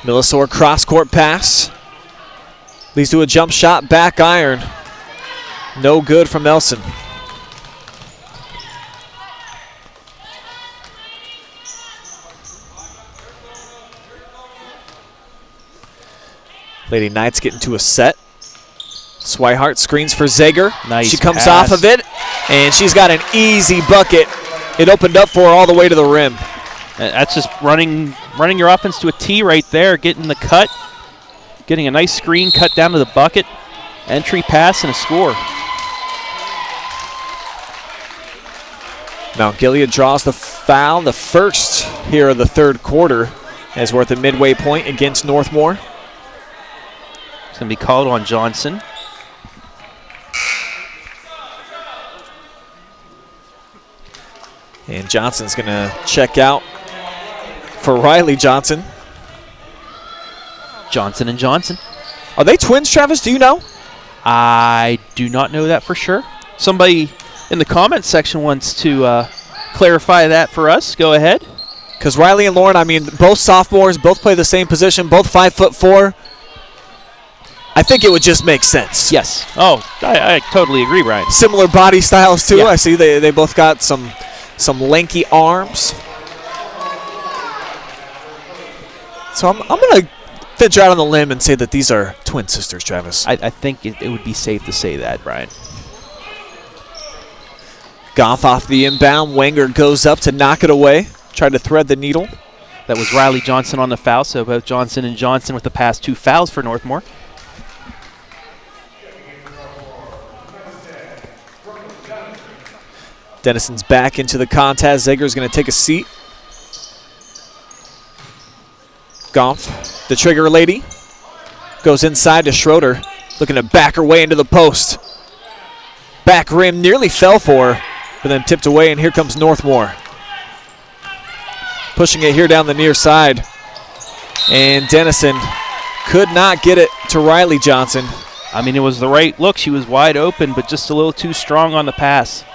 Millisor cross-court pass. Leads to a jump shot, back iron. No good from Nelson. Lady Knights get into a set. Swihart screens for Zager. Nice She comes pass. off of it, and she's got an easy bucket. It opened up for her all the way to the rim. That's just running your offense to a T right there, getting the cut, getting a nice screen cut down to the bucket, entry pass, and a score. Mount Gilead draws the foul, the first here of the third quarter, as we're at the midway point against Northmor. It's going to be called on Johnson. And Johnson's going to check out for Riley Johnson. Johnson and Johnson. Are they twins, Travis? Do you know? I do not know that for sure. Somebody in the comments section wants to clarify that for us. Go ahead. Because Riley and Lauren, I mean, both sophomores, both play the same position, both 5'4". I think it would just make sense. Yes. Oh, I totally agree, Brian. Similar body styles, too. Yeah. I see they both got some lanky arms. So I'm going to venture out on the limb and say that these are twin sisters, Travis. I think it would be safe to say that, Brian. Goff off the inbound. Wenger goes up to knock it away. Tried to thread the needle. That was Riley Johnson on the foul, so both Johnson and Johnson with the past 2 fouls for Northmor. Dennison's back into the contest. Zegger's going to take a seat. Goff, the trigger lady, goes inside to Schroeder, looking to back her way into the post. Back rim nearly fell for her, but then tipped away, and here comes Northmor. Pushing it here down the near side. And Dennison could not get it to Riley Johnson. I mean, it was the right look. She was wide open, but just a little too strong on the pass.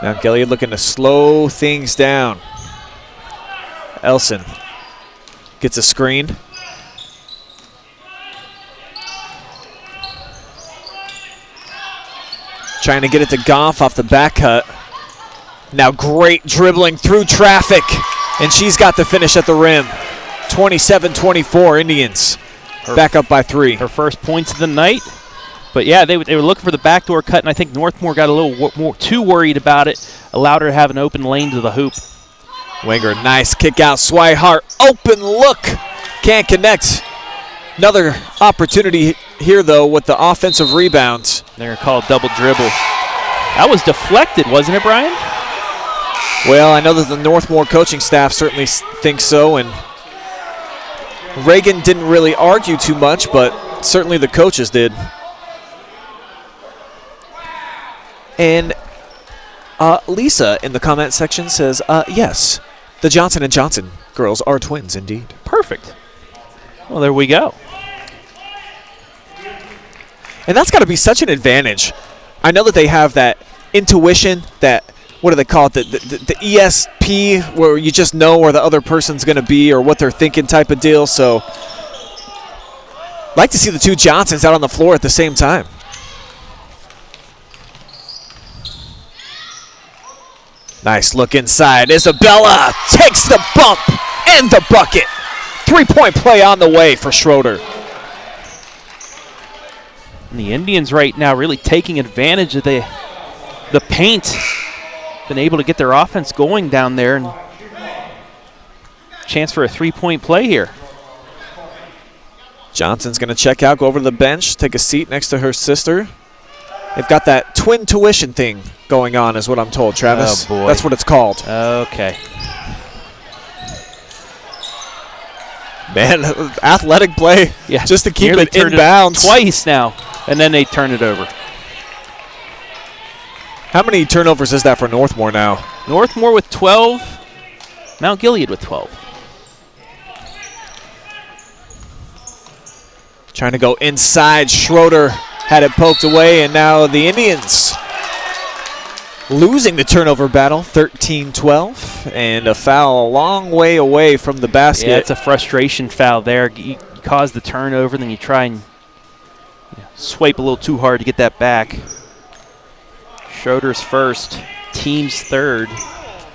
Now Gilead looking to slow things down. Elson gets a screen. Trying to get it to Goff off the back cut. Now great dribbling through traffic, and she's got the finish at the rim. 27-24 Indians. Back up by 3. Her first points of the night. But yeah, they were looking for the backdoor cut, and I think Northmor got a little more too worried about it. Allowed her to have an open lane to the hoop. Wenger, nice kick out. Swihart, open look. Can't connect. Another opportunity here, though, with the offensive rebounds. They're going to call a double dribble. That was deflected, wasn't it, Brian? Well, I know that the Northmor coaching staff certainly thinks so, and Reagan didn't really argue too much, but certainly the coaches did. And Lisa in the comment section says, yes, the Johnson & Johnson girls are twins indeed. Perfect. Well, there we go. And that's got to be such an advantage. I know that they have that intuition, that, what do they call it, the ESP, where you just know where the other person's going to be or what they're thinking type of deal. So like to see the 2 Johnsons out on the floor at the same time. Nice look inside. Isabella takes the bump and the bucket. 3-point play on the way for Schroeder. And the Indians right now really taking advantage of the paint. Been able to get their offense going down there. And chance for a 3-point play here. Johnson's going to check out, go over to the bench, take a seat next to her sister. They've got that twin tuition thing going on, is what I'm told, Travis. Oh, boy. That's what it's called. Okay. Man, athletic play, Yeah, just to keep nearly it turned inbounds. Twice now, and then they turn it over. How many turnovers is that for Northmor now? Northmor with 12, Mount Gilead with 12. Trying to go inside. Schroeder had it poked away, and now the Indians losing the turnover battle, 13-12, and a foul a long way away from the basket. Yeah, it's a frustration foul there. You cause the turnover, then you try and swipe a little too hard to get that back. Schroeder's first, team's third.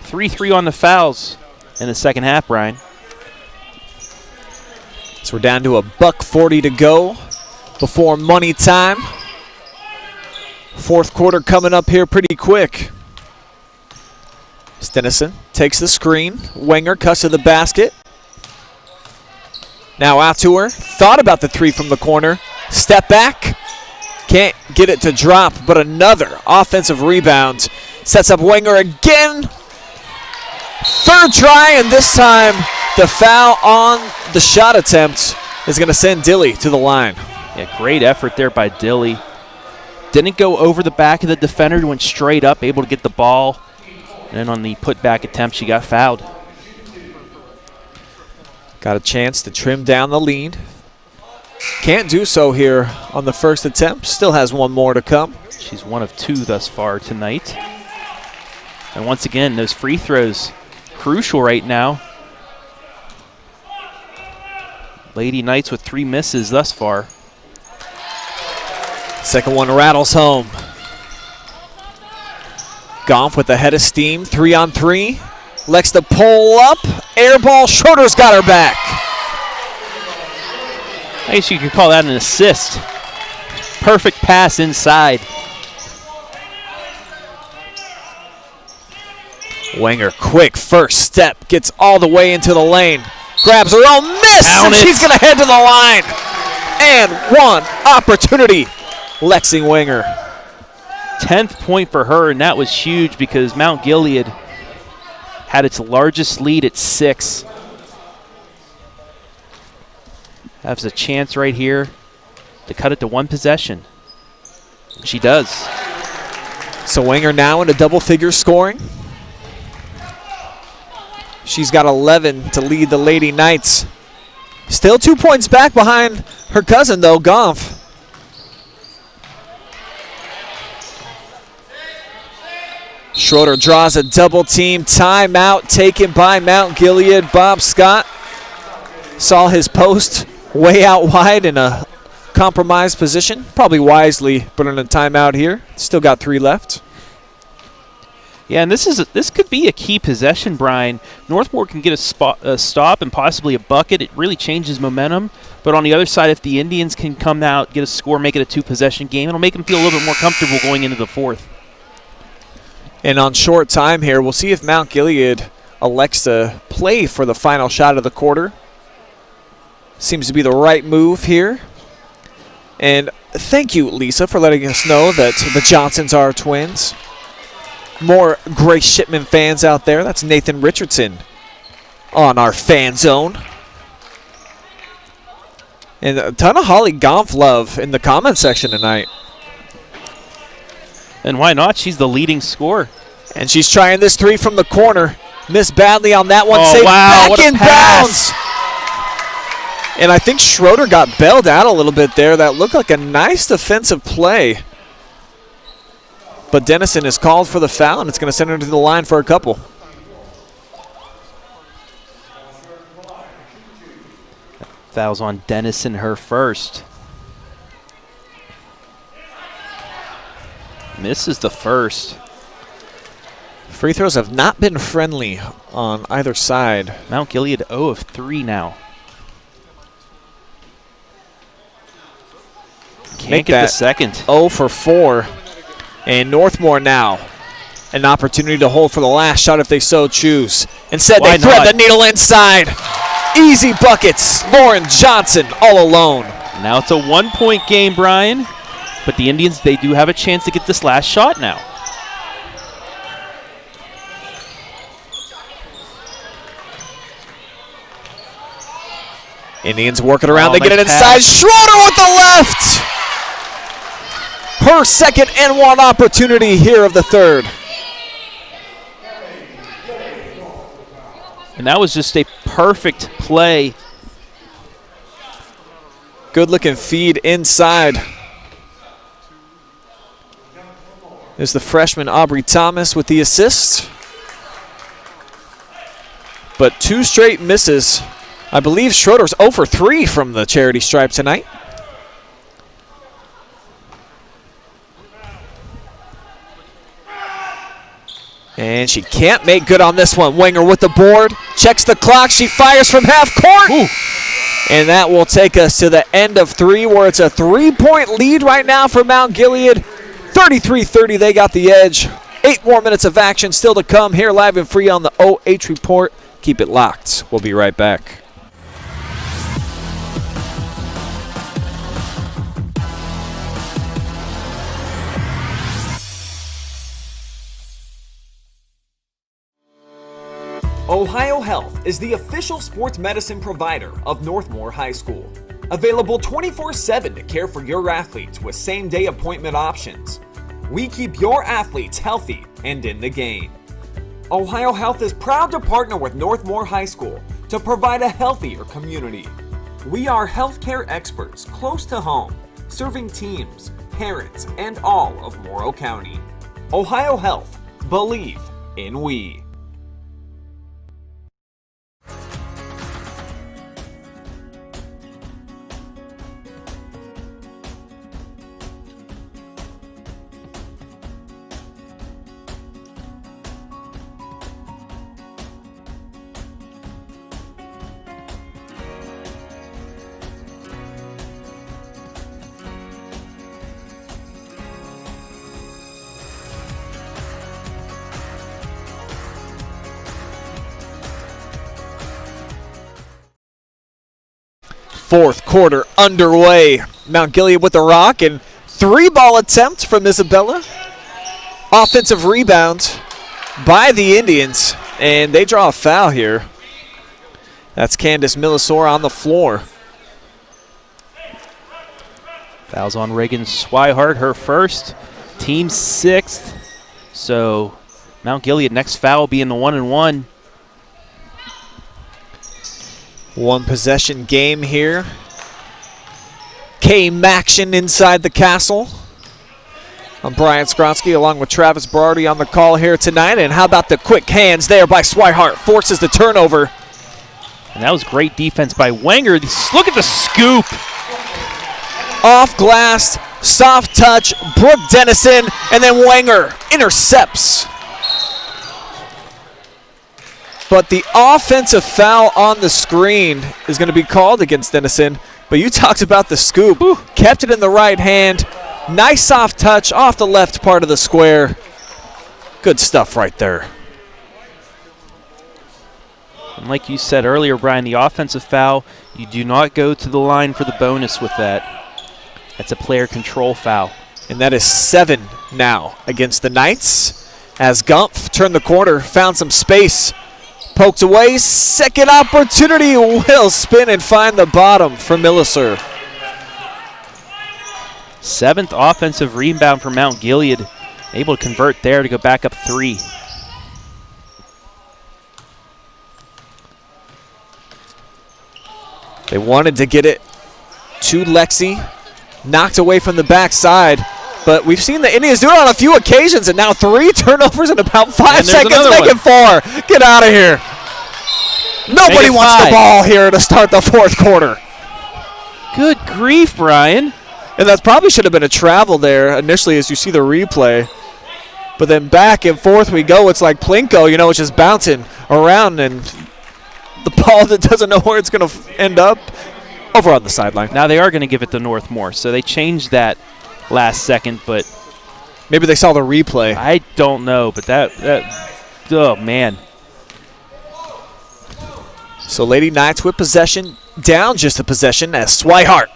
3-3 on the fouls in the second half, Brian. So we're down to $1:40 to go before money time. Fourth quarter coming up here pretty quick. Dennison takes the screen. Wenger cuts to the basket. Now out to her. Thought about the 3 from the corner. Step back. Can't get it to drop, but another offensive rebound. Sets up Wenger again. Third try, and this time the foul on the shot attempt is going to send Dilly to the line. Yeah, great effort there by Dilly. Didn't go over the back of the defender, went straight up, able to get the ball. And then on the putback attempt, she got fouled. Got a chance to trim down the lead. Can't do so here on the first attempt. Still has one more to come. She's 1 of 2 thus far tonight. And once again, those free throws, crucial right now. Lady Knights with 3 misses thus far. Second one rattles home. Goff with a head of steam, 3-on-3. Likes to pull up, air ball, Schroeder's got her back. I guess you could call that an assist. Perfect pass inside. Wenger, quick first step, gets all the way into the lane. Grabs her own miss, and she's going to head to the line. And one opportunity, Lexing Wenger. 10th point for her, and that was huge because Mount Gilead had its largest lead at 6. Has a chance right here to cut it to 1 possession. She does. So Wenger now into double-figure scoring. She's got 11 to lead the Lady Knights. Still 2 points back behind her cousin, though, Goff. Schroeder draws a double team. Timeout taken by Mount Gilead. Bob Scott saw his post way out wide in a compromised position. Probably wisely put in a timeout here. Still got 3 left. Yeah, and this could be a key possession, Brian. Northmor can get a stop and possibly a bucket. It really changes momentum. But on the other side, if the Indians can come out, get a score, make it a 2-possession game, it'll make them feel a little bit more comfortable going into the 4th. And on short time here, we'll see if Mount Gilead elects to play for the final shot of the quarter. Seems to be the right move here. And thank you, Lisa, for letting us know that the Johnsons are twins. More Grace Shipman fans out there. That's Nathan Richardson on our fan zone. And a ton of Holly Goff love in the comment section tonight. And why not? She's the leading scorer. And she's trying this 3 from the corner. Missed badly on that one. Oh, Saved wow, back in bounds. And I think Schroeder got bailed out a little bit there. That looked like a nice defensive play. But Dennison is called for the foul, and it's going to send her to the line for a couple. Foul's on Dennison, her first. Misses the first. Free throws have not been friendly on either side. Mount Gilead 0 of 3 now. Can't get the second. 0 for 4. And Northmor now an opportunity to hold for the last shot if they so choose. Instead, they thread the needle inside. Easy buckets. Lauren Johnson all alone. Now it's a 1-point game, Brian. But the Indians, they do have a chance to get this last shot now. Indians working around. They get it inside. Schroeder with the left. Her second and 1 opportunity here of the 3rd. And that was just a perfect play. Good looking feed inside. There's the freshman Aubrey Thomas with the assist. But 2 straight misses. I believe Schroeder's 0 for 3 from the charity stripe tonight. And she can't make good on this one. Wenger with the board, checks the clock, she fires from half court. Ooh. And that will take us to the end of 3, where it's a 3-point lead right now for Mount Gilead. 33-30, they got the edge. 8 more minutes of action still to come here live and free on the OH.Report. Keep it locked. We'll be right back. Ohio Health is the official sports medicine provider of Northmor High School. Available 24/7 to care for your athletes with same-day appointment options. We keep your athletes healthy and in the game. Ohio Health is proud to partner with Northmor High School to provide a healthier community. We are healthcare experts close to home, serving teams, parents, and all of Morrow County. Ohio Health. Believe in we. fourth quarter underway. Mount Gilead with the rock and 3-ball attempt from Isabella. Offensive rebound by the Indians, and they draw a foul here. That's Candace Millisor on the floor. Fouls on Reagan Swihart, her first, team 6th. So Mount Gilead next foul being the 1-and-1. One possession game here. KMAC inside the castle. I'm Brian Skowronski along with Travis Berardi on the call here tonight. And how about the quick hands there by Swihart? Forces the turnover. And that was great defense by Wenger. Look at the scoop. Off glass, soft touch, Brooke Dennison, and then Wenger intercepts. But the offensive foul on the screen is going to be called against Dennison. But you talked about the scoop. Whew. Kept it in the right hand. Nice soft touch off the left part of the square. Good stuff right there. And like you said earlier, Brian, the offensive foul, you do not go to the line for the bonus with that. That's a player control foul. And that is 7 now against the Knights. As Gumpf turned the corner, found some space. Poked away, second opportunity, will spin and find the bottom for Millisor. 7th offensive rebound for Mount Gilead. Able to convert there to go back up 3. They wanted to get it to Lexi. Knocked away from the backside. But we've seen the Indians do it on a few occasions, and now 3 turnovers in about 5 seconds. Make it 4. Get out of here. Nobody wants the ball here to start the fourth quarter. Good grief, Brian. And that probably should have been a travel there initially as you see the replay. But then back and forth we go. It's like Plinko, it's just bouncing around, and the ball that doesn't know where it's going to end up over on the sideline. Now they are going to give it to Northmor, so they changed that last second, but maybe they saw the replay. I don't know, but that oh, man. So Lady Knights with possession, down just a possession as Swihart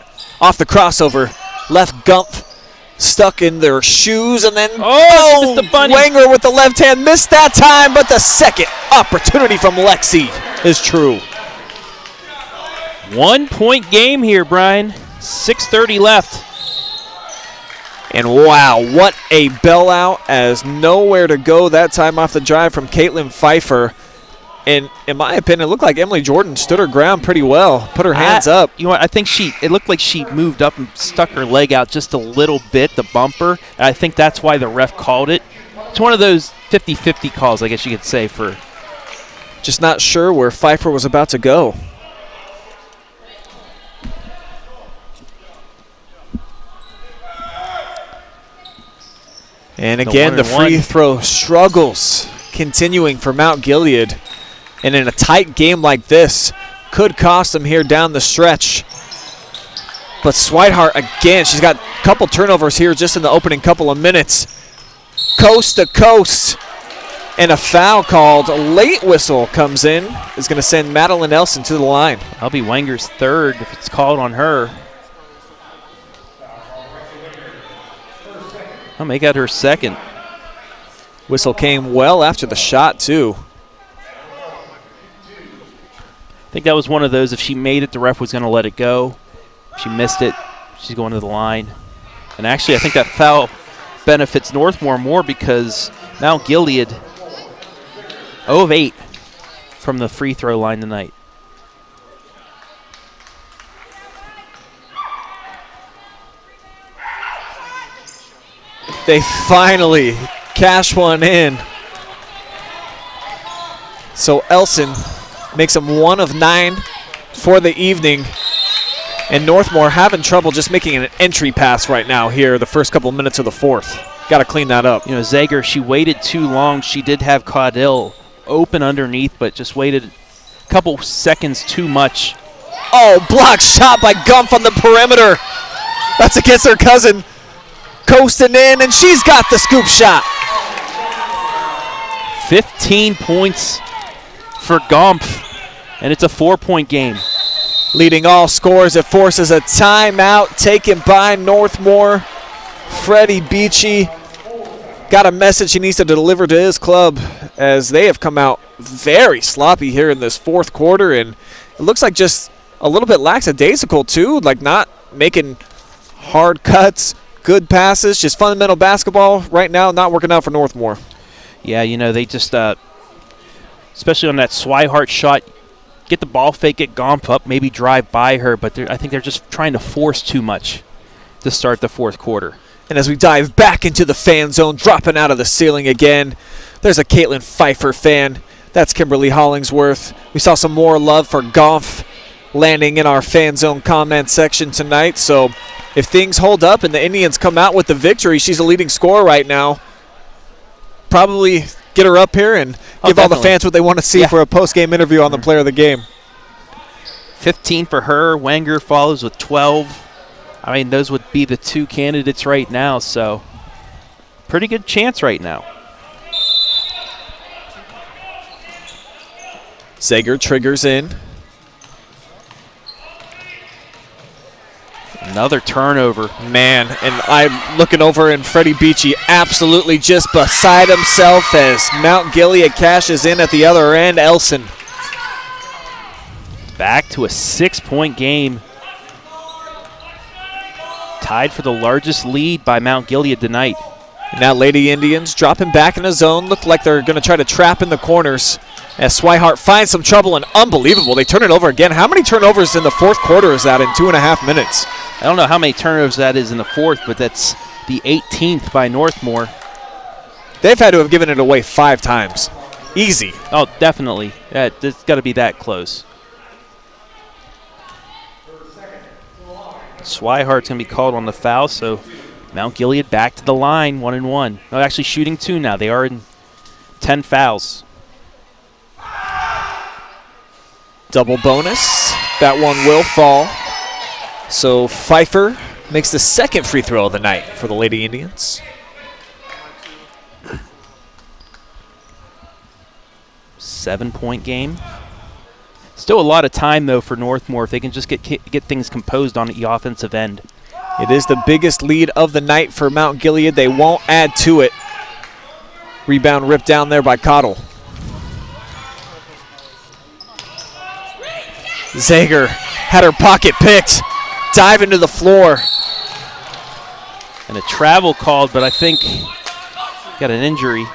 off the crossover, left Gumpf stuck in their shoes, and then Wenger with the left hand missed that time, but the second opportunity from Lexi is true. 1-point game here, Brian. 6:30 left. And wow, what a bailout as nowhere to go that time off the drive from Caitlin Pfeiffer. And in my opinion, it looked like Emily Jordan stood her ground pretty well, put her hands up. You know what, I think it looked like she moved up and stuck her leg out just a little bit, the bumper. And I think that's why the ref called it. It's one of those 50-50 calls, I guess you could say. For just not sure where Pfeiffer was about to go. And again, the free throw struggles continuing for Mount Gilead. And in a tight game like this, could cost them here down the stretch. But Swihart, again, she's got a couple turnovers here just in the opening couple of minutes. Coast to coast. And a foul called. A late whistle comes in. Is going to send Madeline Nelson to the line. That'll be Wenger's 3rd if it's called on her. I'll make that her 2nd. Whistle came well after the shot, too. I think that was one of those, if she made it, the ref was going to let it go. If she missed it, she's going to the line. And actually, I think that foul benefits Northmor more because Mount Gilead 0 of 8 from the free throw line tonight. They finally cash one in. So Elson makes them 1 of 9 for the evening. And Northmor having trouble just making an entry pass right now here the first couple minutes of the fourth. Got to clean that up. Zager, she waited too long. She did have Caudill open underneath, but just waited a couple seconds too much. Oh, block shot by Gumpf on the perimeter. That's against her cousin. Coasting in, and she's got the scoop shot. 15 points for Gumpf, and it's a 4-point game. leading all scores. It forces a timeout taken by Northmor. Freddie Beachy got a message he needs to deliver to his club as they have come out very sloppy here in this fourth quarter, and it looks like just a little bit lackadaisical too, like not making hard cuts, good passes, just fundamental basketball right now not working out for Northmor. Yeah, you know, they just, especially on that Swihart shot, get the ball fake, get Gomp up, maybe drive by her, but I think they're just trying to force too much to start the fourth quarter. And as we dive back into the fan zone, dropping out of the ceiling again, there's a Caitlin Pfeiffer fan. That's Kimberly Hollingsworth. We saw some more love for Gomp landing in our fan zone comment section tonight. So if things hold up and the Indians come out with the victory, she's a leading scorer right now. Probably get her up here and give all the fans what they want to see for a post-game interview on the player of the game. 15 for her. Wenger follows with 12. I mean, those would be the two candidates right now, so pretty good chance right now. Zager triggers in. Another turnover. Man, and I'm looking over and Freddie Beachy absolutely just beside himself as Mount Gilead cashes in at the other end. Elson. Back to a 6-point game. Tied for the largest lead by Mount Gilead tonight. And now Lady Indians dropping back in the zone. Look like they're going to try to trap in the corners as Swihart finds some trouble, and unbelievable. They turn it over again. How many turnovers in the fourth quarter is that in 2.5 minutes? I don't know how many turnovers that is in the fourth, but that's the 18th by Northmor. They've had to have given it away 5 times. Easy. Oh, definitely. It's got to be that close. Swihart's going to be called on the foul, so Mount Gilead back to the line, 1-1. No, actually shooting 2 now. They are in 10 fouls. Double bonus. That one will fall. So Pfeiffer makes the second free throw of the night for the Lady Indians. 7-point game. Still a lot of time, though, for Northmor if they can just get things composed on the offensive end. It is the biggest lead of the night for Mount Gilead. They won't add to it. Rebound ripped down there by Cottle. Zager had her pocket picked. Diving to the floor. And a travel called, but I think got an injury.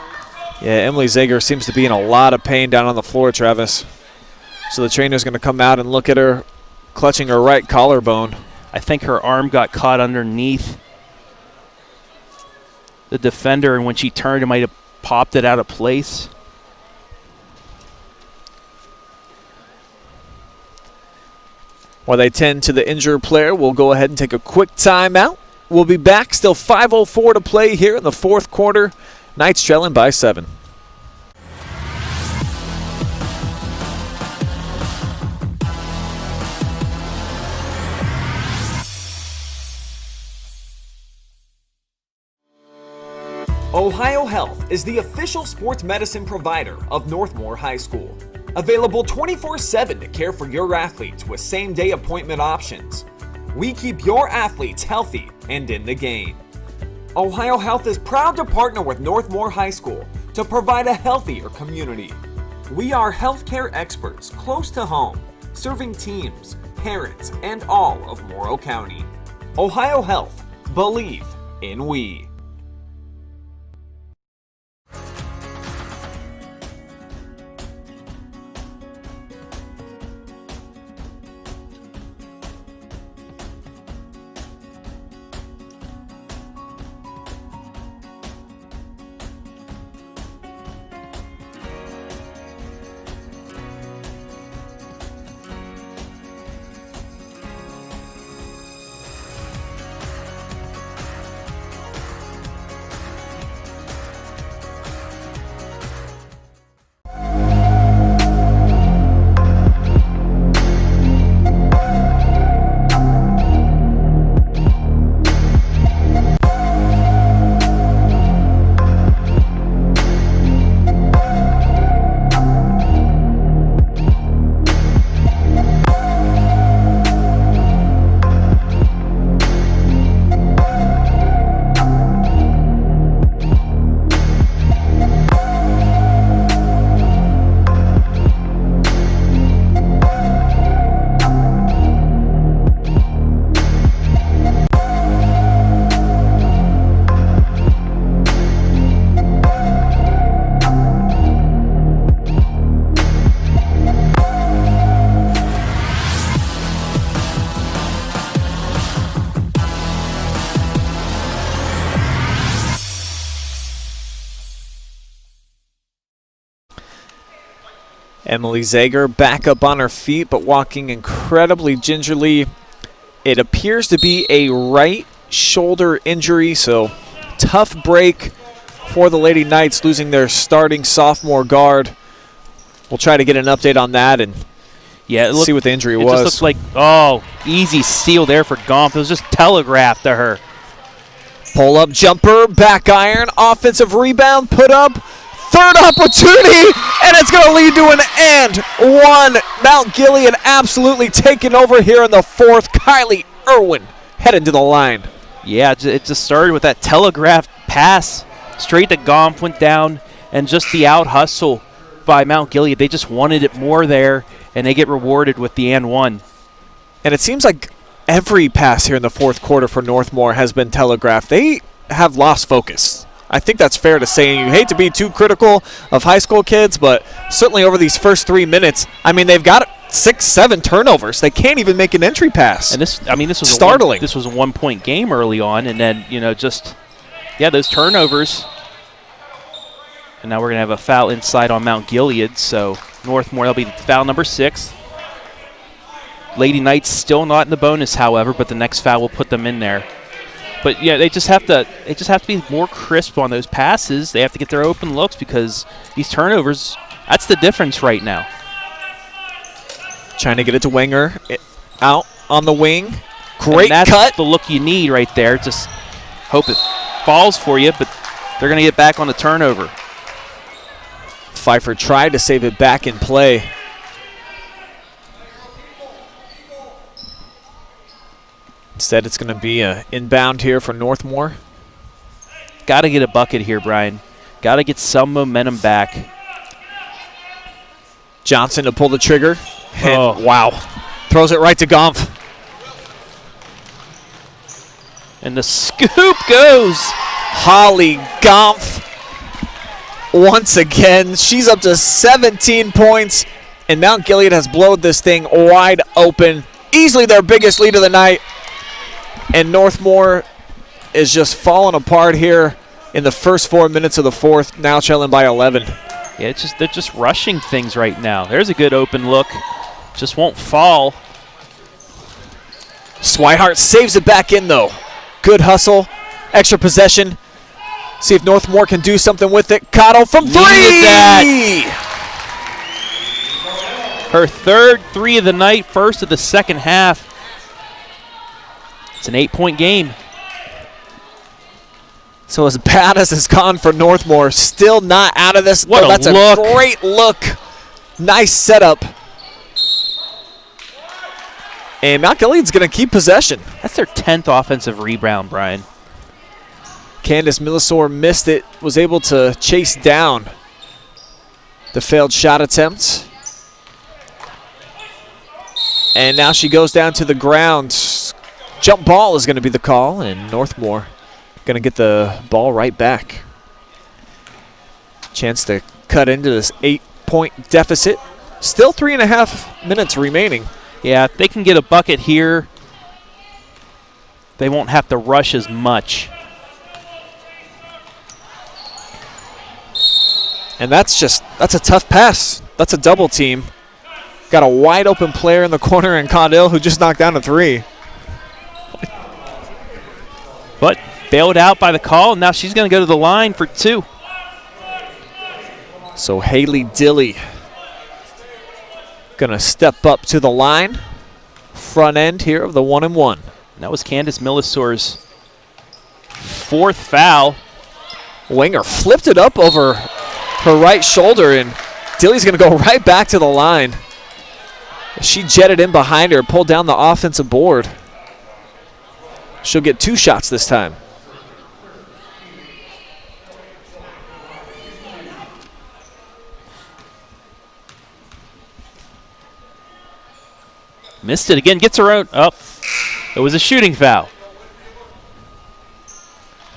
Yeah, Emily Zager seems to be in a lot of pain down on the floor, Travis. So the trainer's going to come out and look at her, clutching her right collarbone. I think her arm got caught underneath the defender, and when she turned, it might have popped it out of place. While they tend to the injured player, we'll go ahead and take a quick timeout. We'll be back. Still 5:04 to play here in the fourth quarter. Knights trailing by 7. Ohio Health is the official sports medicine provider of Northmor High School. Available 24/7 to care for your athletes with same-day appointment options. We keep your athletes healthy and in the game. Ohio Health is proud to partner with Northmor High School to provide a healthier community. We are healthcare experts close to home, serving teams, parents, and all of Morrow County. Ohio Health. Believe in we. Emily Zager back up on her feet, but walking incredibly gingerly. It appears to be a right shoulder injury, so tough break for the Lady Knights, losing their starting sophomore guard. We'll try to get an update on that and see what the injury was. It just looked like, oh, easy steal there for Gompf. It was just telegraphed to her. Pull-up jumper, back iron, offensive rebound, put up, third opportunity, and it's going to lead to an and one. Mount Gilead absolutely taking over here in the fourth. Kylie Irwin headed to the line. Yeah, it just started with that telegraphed pass straight to Gompf, went down, and just the out hustle by Mount Gilead. They just wanted it more there, and they get rewarded with the and one. And it seems like every pass here in the fourth quarter for Northmor has been telegraphed. They have lost focus. I think that's fair to say. And you hate to be too critical of high school kids, but certainly over these first 3 minutes, I mean, they've got 6-7 turnovers. They can't even make an entry pass. And this was startling. This was a 1-point game early on, and then those turnovers. And now we're gonna have a foul inside on Mount Gilead. So Northmor, that'll be foul number 6. Lady Knights still not in the bonus, however, but the next foul will put them in there. But yeah, they just have to be more crisp on those passes. They have to get their open looks because these turnovers, that's the difference right now. Trying to get it to Wenger, out on the wing. Great and that's cut. The look you need right there. Just hope it falls for you, but they're going to get back on the turnover. Pfeiffer tried to save it back in play. Instead, it's going to be an inbound here for Northmor. Got to get a bucket here, Brian. Got to get some momentum back. Johnson to pull the trigger. And wow. Throws it right to Gompf. And the scoop goes. Holly Gompf. Once again, she's up to 17 points. And Mount Gilead has blown this thing wide open. Easily their biggest lead of the night. And Northmor is just falling apart here in the first 4 minutes of the fourth, now trailing by 11. Yeah, they're just rushing things right now. There's a good open look. Just won't fall. Swihart saves it back in, though. Good hustle. Extra possession. See if Northmor can do something with it. Cotto from three! That. Her third three of the night, first of the second half. It's an 8-point game. So as bad as it's gone for Northmor, still not out of this. What that's a look. A great look. Nice setup. And Mount Gilead's going to keep possession. That's their 10th offensive rebound, Brian. Candace Millisor missed it, was able to chase down the failed shot attempt. And now she goes down to the ground. Jump ball is going to be the call, and Northmor going to get the ball right back. Chance to cut into this 8-point deficit. Still 3.5 minutes remaining. Yeah, if they can get a bucket here, they won't have to rush as much. And that's a tough pass. That's a double team. Got a wide open player in the corner in Caudill who just knocked down a three. But bailed out by the call, and now she's going to go to the line for 2. So Haley Dilly going to step up to the line. Front end here of the 1-and-1. And that was Candace Millisor's 4th foul. Wenger flipped it up over her right shoulder, and Dilly's going to go right back to the line. She jetted in behind her, pulled down the offensive board. She'll get 2 shots this time. Missed it again, gets her own. Oh, it was a shooting foul.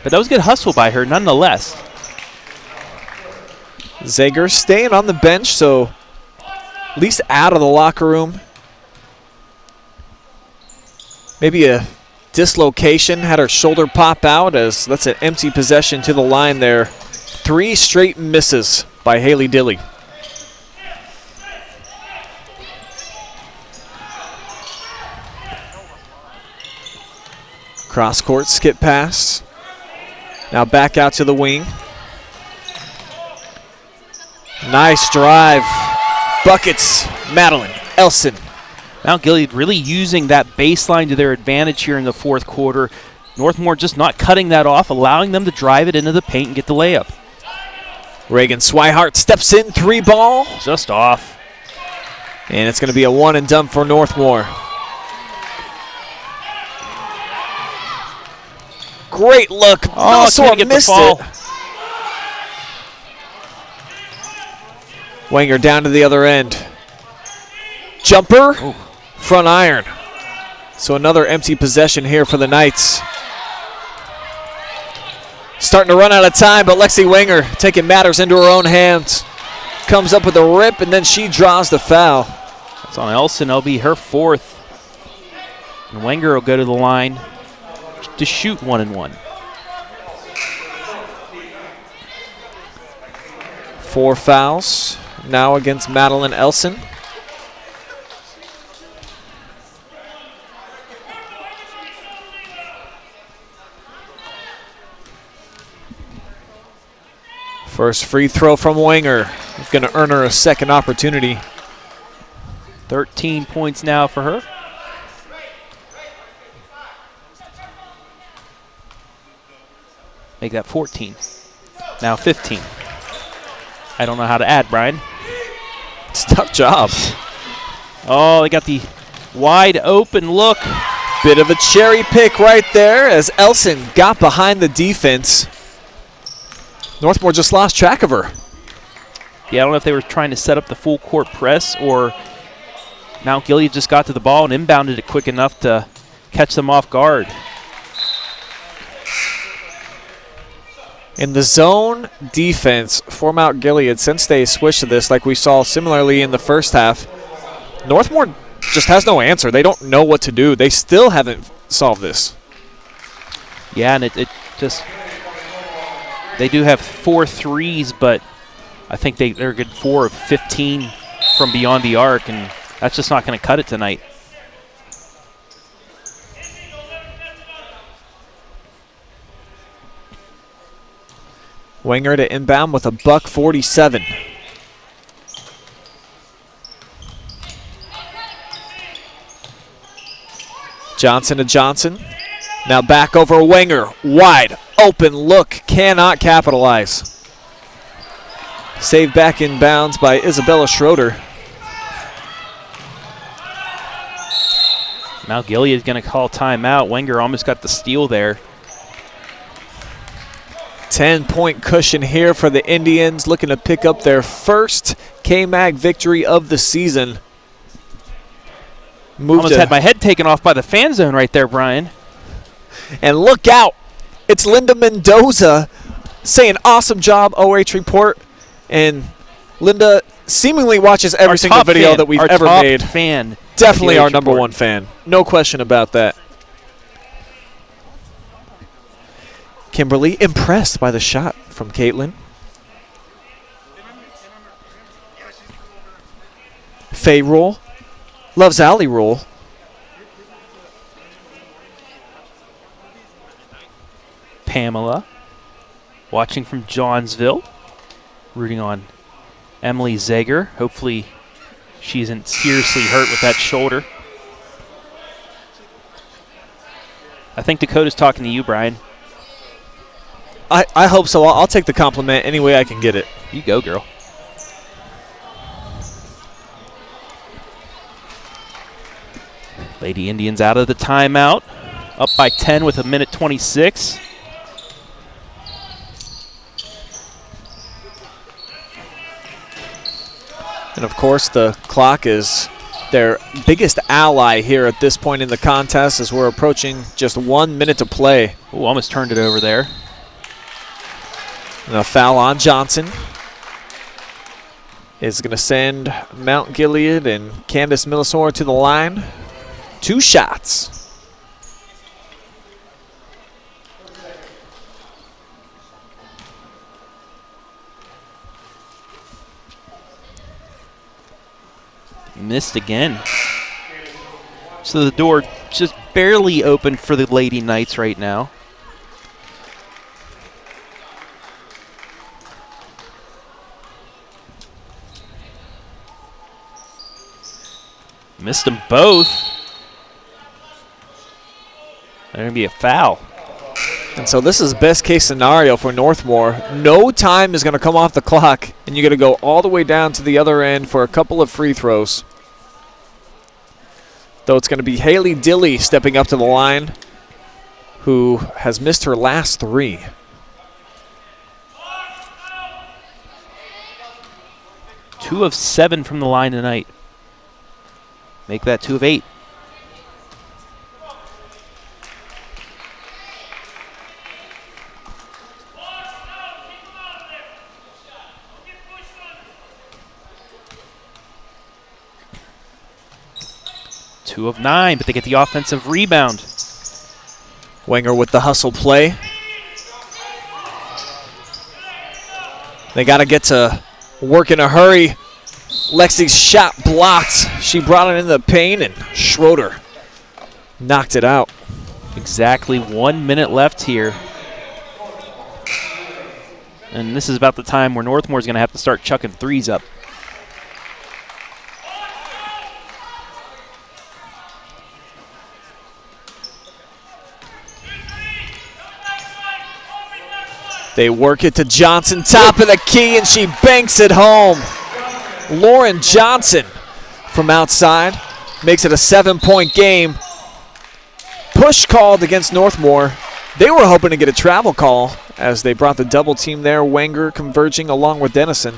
But that was good hustle by her nonetheless. Zager staying on the bench, so at least out of the locker room. Maybe a dislocation, had her shoulder pop out as that's an empty possession to the line there. 3 straight misses by Haley Dilly. Cross court, skip pass. Now back out to the wing. Nice drive. Buckets, Madeline Elson. Mount Gilead really using that baseline to their advantage here in the fourth quarter. Northmor just not cutting that off, allowing them to drive it into the paint and get the layup. Reagan Swihart steps in, 3-ball. Just off. And it's going to be a one and done for Northmor. Great look. Oh, Milsor missed it. Wenger down to the other end. Jumper, Ooh. Front iron. So another empty possession here for the Knights. Starting to run out of time, but Lexi Wenger taking matters into her own hands. Comes up with a rip, and then she draws the foul. That's on Elson. It'll be her fourth. And Wenger will go to the line to shoot 1-1. 4 fouls now against Madeline Elson. First free throw from Wenger. Going to earn her a second opportunity. 13 points now for her. Make that 14. Now 15. I don't know how to add, Brian. It's a tough job. Oh, they got the wide open look. Bit of a cherry pick right there as Elson got behind the defense. Northmor just lost track of her. Yeah, I don't know if they were trying to set up the full court press or Mount Gilead just got to the ball and inbounded it quick enough to catch them off guard. In the zone defense for Mount Gilead, since they switched to this like we saw similarly in the first half, Northmor just has no answer. They don't know what to do. They still haven't solved this. Yeah, and it just, they do have 4 threes, but I think they're good 4 of 15 from beyond the arc, and that's just not going to cut it tonight. Wenger to inbound with a $147. Johnson to Johnson. Now back over Wenger. Wide open look. Cannot capitalize. Saved back in bounds by Isabella Schroeder. Mount Gilead is going to call timeout. Wenger almost got the steal there. 10-point cushion here for the Indians, looking to pick up their first KMAC victory of the season. Almost had my head taken off by the fan zone right there, Brian. And look out. It's Linda Mendoza saying, awesome job, OH.Report. And Linda seemingly watches every single video that we've ever made. Fan. Definitely our number one fan. No question about that. Kimberly impressed by the shot from Caitlin. Faye roll. Loves alley roll. Pamela watching from Johnsville. Rooting on Emily Zager. Hopefully she isn't seriously hurt with that shoulder. I think Dakota's talking to you, Brian. I hope so. I'll take the compliment any way I can get it. You go, girl. Lady Indians out of the timeout. Up by 10 with 1:26. And, of course, the clock is their biggest ally here at this point in the contest as we're approaching just 1 minute to play. Ooh, almost turned it over there. And a foul on Johnson is going to send Mount Gilead and Candace Millisor to the line. 2 shots. Missed again. So the door just barely open for the Lady Knights right now. Missed them both. There's going to be a foul. And so this is best case scenario for Northmor. No time is going to come off the clock, and you're going to go all the way down to the other end for a couple of free throws. Though it's going to be Haley Dilly stepping up to the line, who has missed her last 3. Two of 7 from the line tonight. Make that 2 of 8. Two of 9, but they get the offensive rebound. Wenger with the hustle play. They got to get to work in a hurry. Lexi's shot blocked. She brought it into the paint, and Schroeder knocked it out. Exactly 1 minute left here. And this is about the time where Northmore's going to have to start chucking threes up. They work it to Johnson, top of the key, and she banks it home. Lauren Johnson from outside makes it a 7-point game. Push called against Northmor. They were hoping to get a travel call as they brought the double team there. Wenger converging along with Dennison.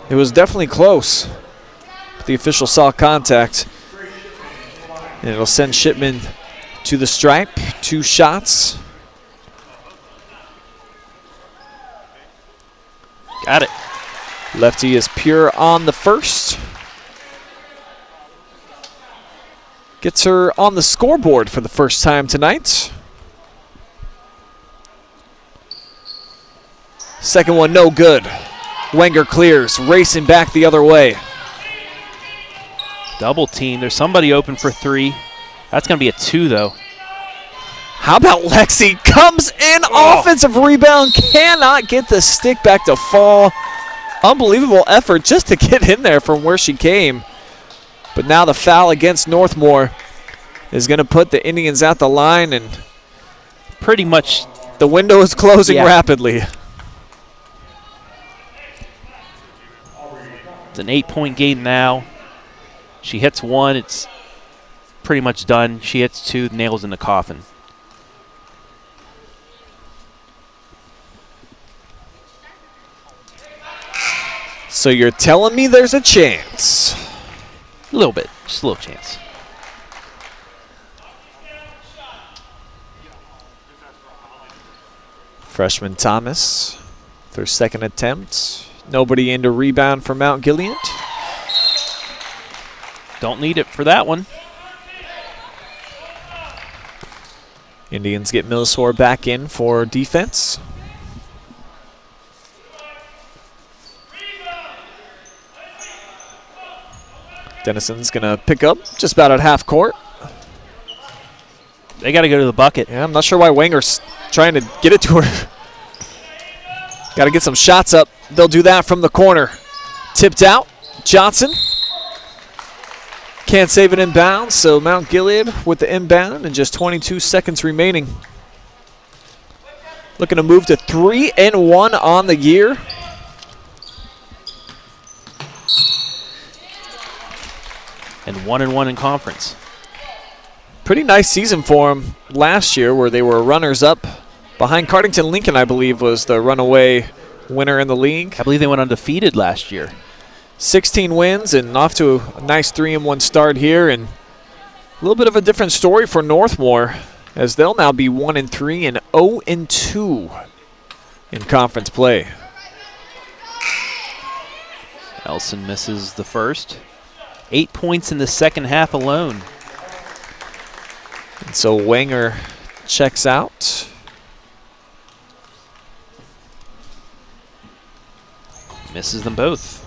It was definitely close. The official saw contact. And it'll send Shipman to the stripe. 2 shots. Got it. Lefty is pure on the first. Gets her on the scoreboard for the first time tonight. Second one no good. Wenger clears, racing back the other way. Double team. There's somebody open for 3. That's going to be a 2, though. How about Lexi? Comes in, offensive rebound, cannot get the stick back to fall. Unbelievable effort just to get in there from where she came. But now the foul against Northmor is going to put the Indians at the line, and pretty much the window is closing rapidly. It's an 8-point game now. She hits 1, it's pretty much done. She hits 2, nails in the coffin. So you're telling me there's a chance? A little bit, just a little chance. Freshman Thomas, their second attempt. Nobody in to rebound for Mount Gilead. Don't need it for that one. Indians get Millsore back in for defense. Dennison's going to pick up just about at half court. They got to go to the bucket. Yeah, I'm not sure why Wenger's trying to get it to her. Got to get some shots up. They'll do that from the corner. Tipped out. Johnson. Can't save it inbounds, so Mount Gilead with the inbound and just 22 seconds remaining. Looking to move to 3-1 on the year. And 1-1 in conference. Pretty nice season for them last year, where they were runners-up behind Cardington Lincoln, I believe, was the runaway winner in the league. I believe they went undefeated last year. 16 wins and off to a nice 3-1 start here, and a little bit of a different story for Northmor, as they'll now be 1-3 and 0-2 in conference play. Elson misses the first. 8 points in the second half alone. And so Wenger checks out. Misses them both.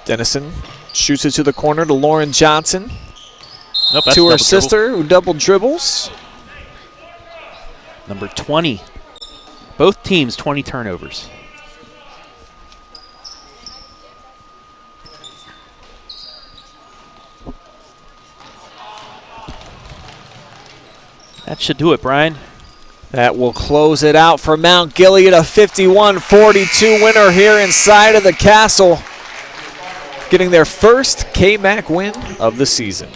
Dennison shoots it to the corner to Lauren Johnson. Nope, that's to her double sister, who double dribbles. Number 20. Both teams 20 turnovers. That should do it, Brian. That will close it out for Mount Gilead, a 51-42 winner here inside of the Castle, getting their first KMAC win of the season.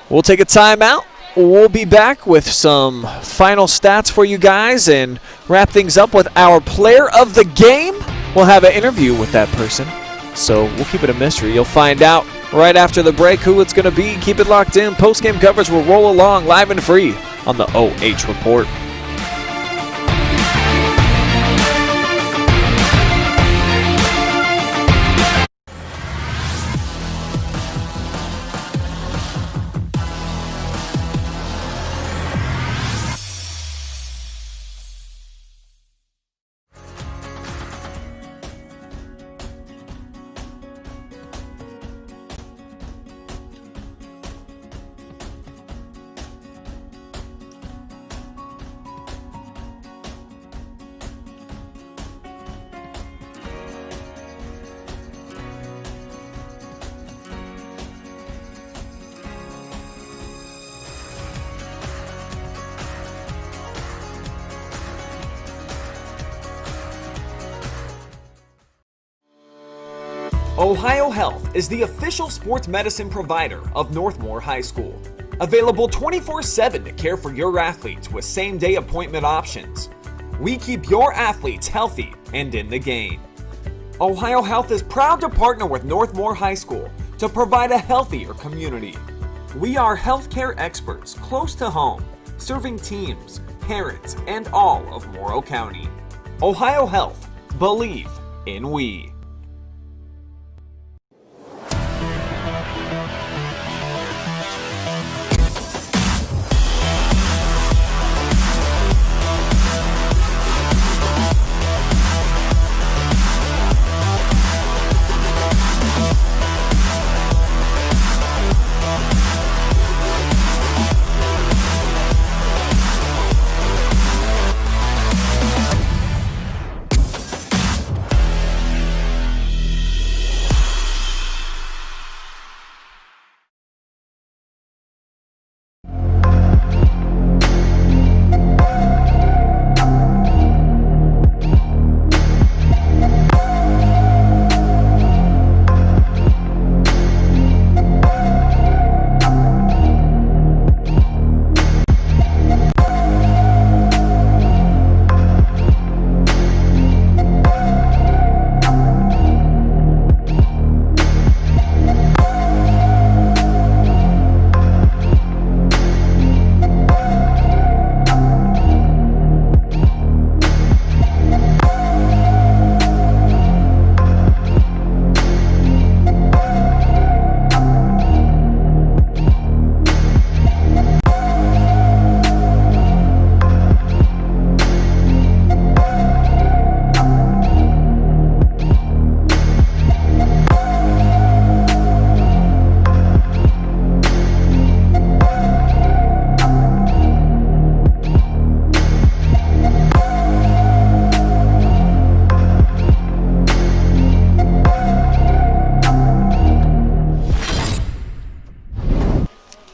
We'll take a timeout. We'll be back with some final stats for you guys and wrap things up with our player of the game. We'll have an interview with that person, so we'll keep it a mystery. You'll find out right after the break who it's going to be. Keep it locked in. Post-game coverage will roll along live and free on the OH.Report. Ohio Health is the official sports medicine provider of Northmor High School. Available 24/7 to care for your athletes with same-day appointment options. We keep your athletes healthy and in the game. Ohio Health is proud to partner with Northmor High School to provide a healthier community. We are healthcare experts close to home, serving teams, parents, and all of Morrow County. Ohio Health. Believe in we.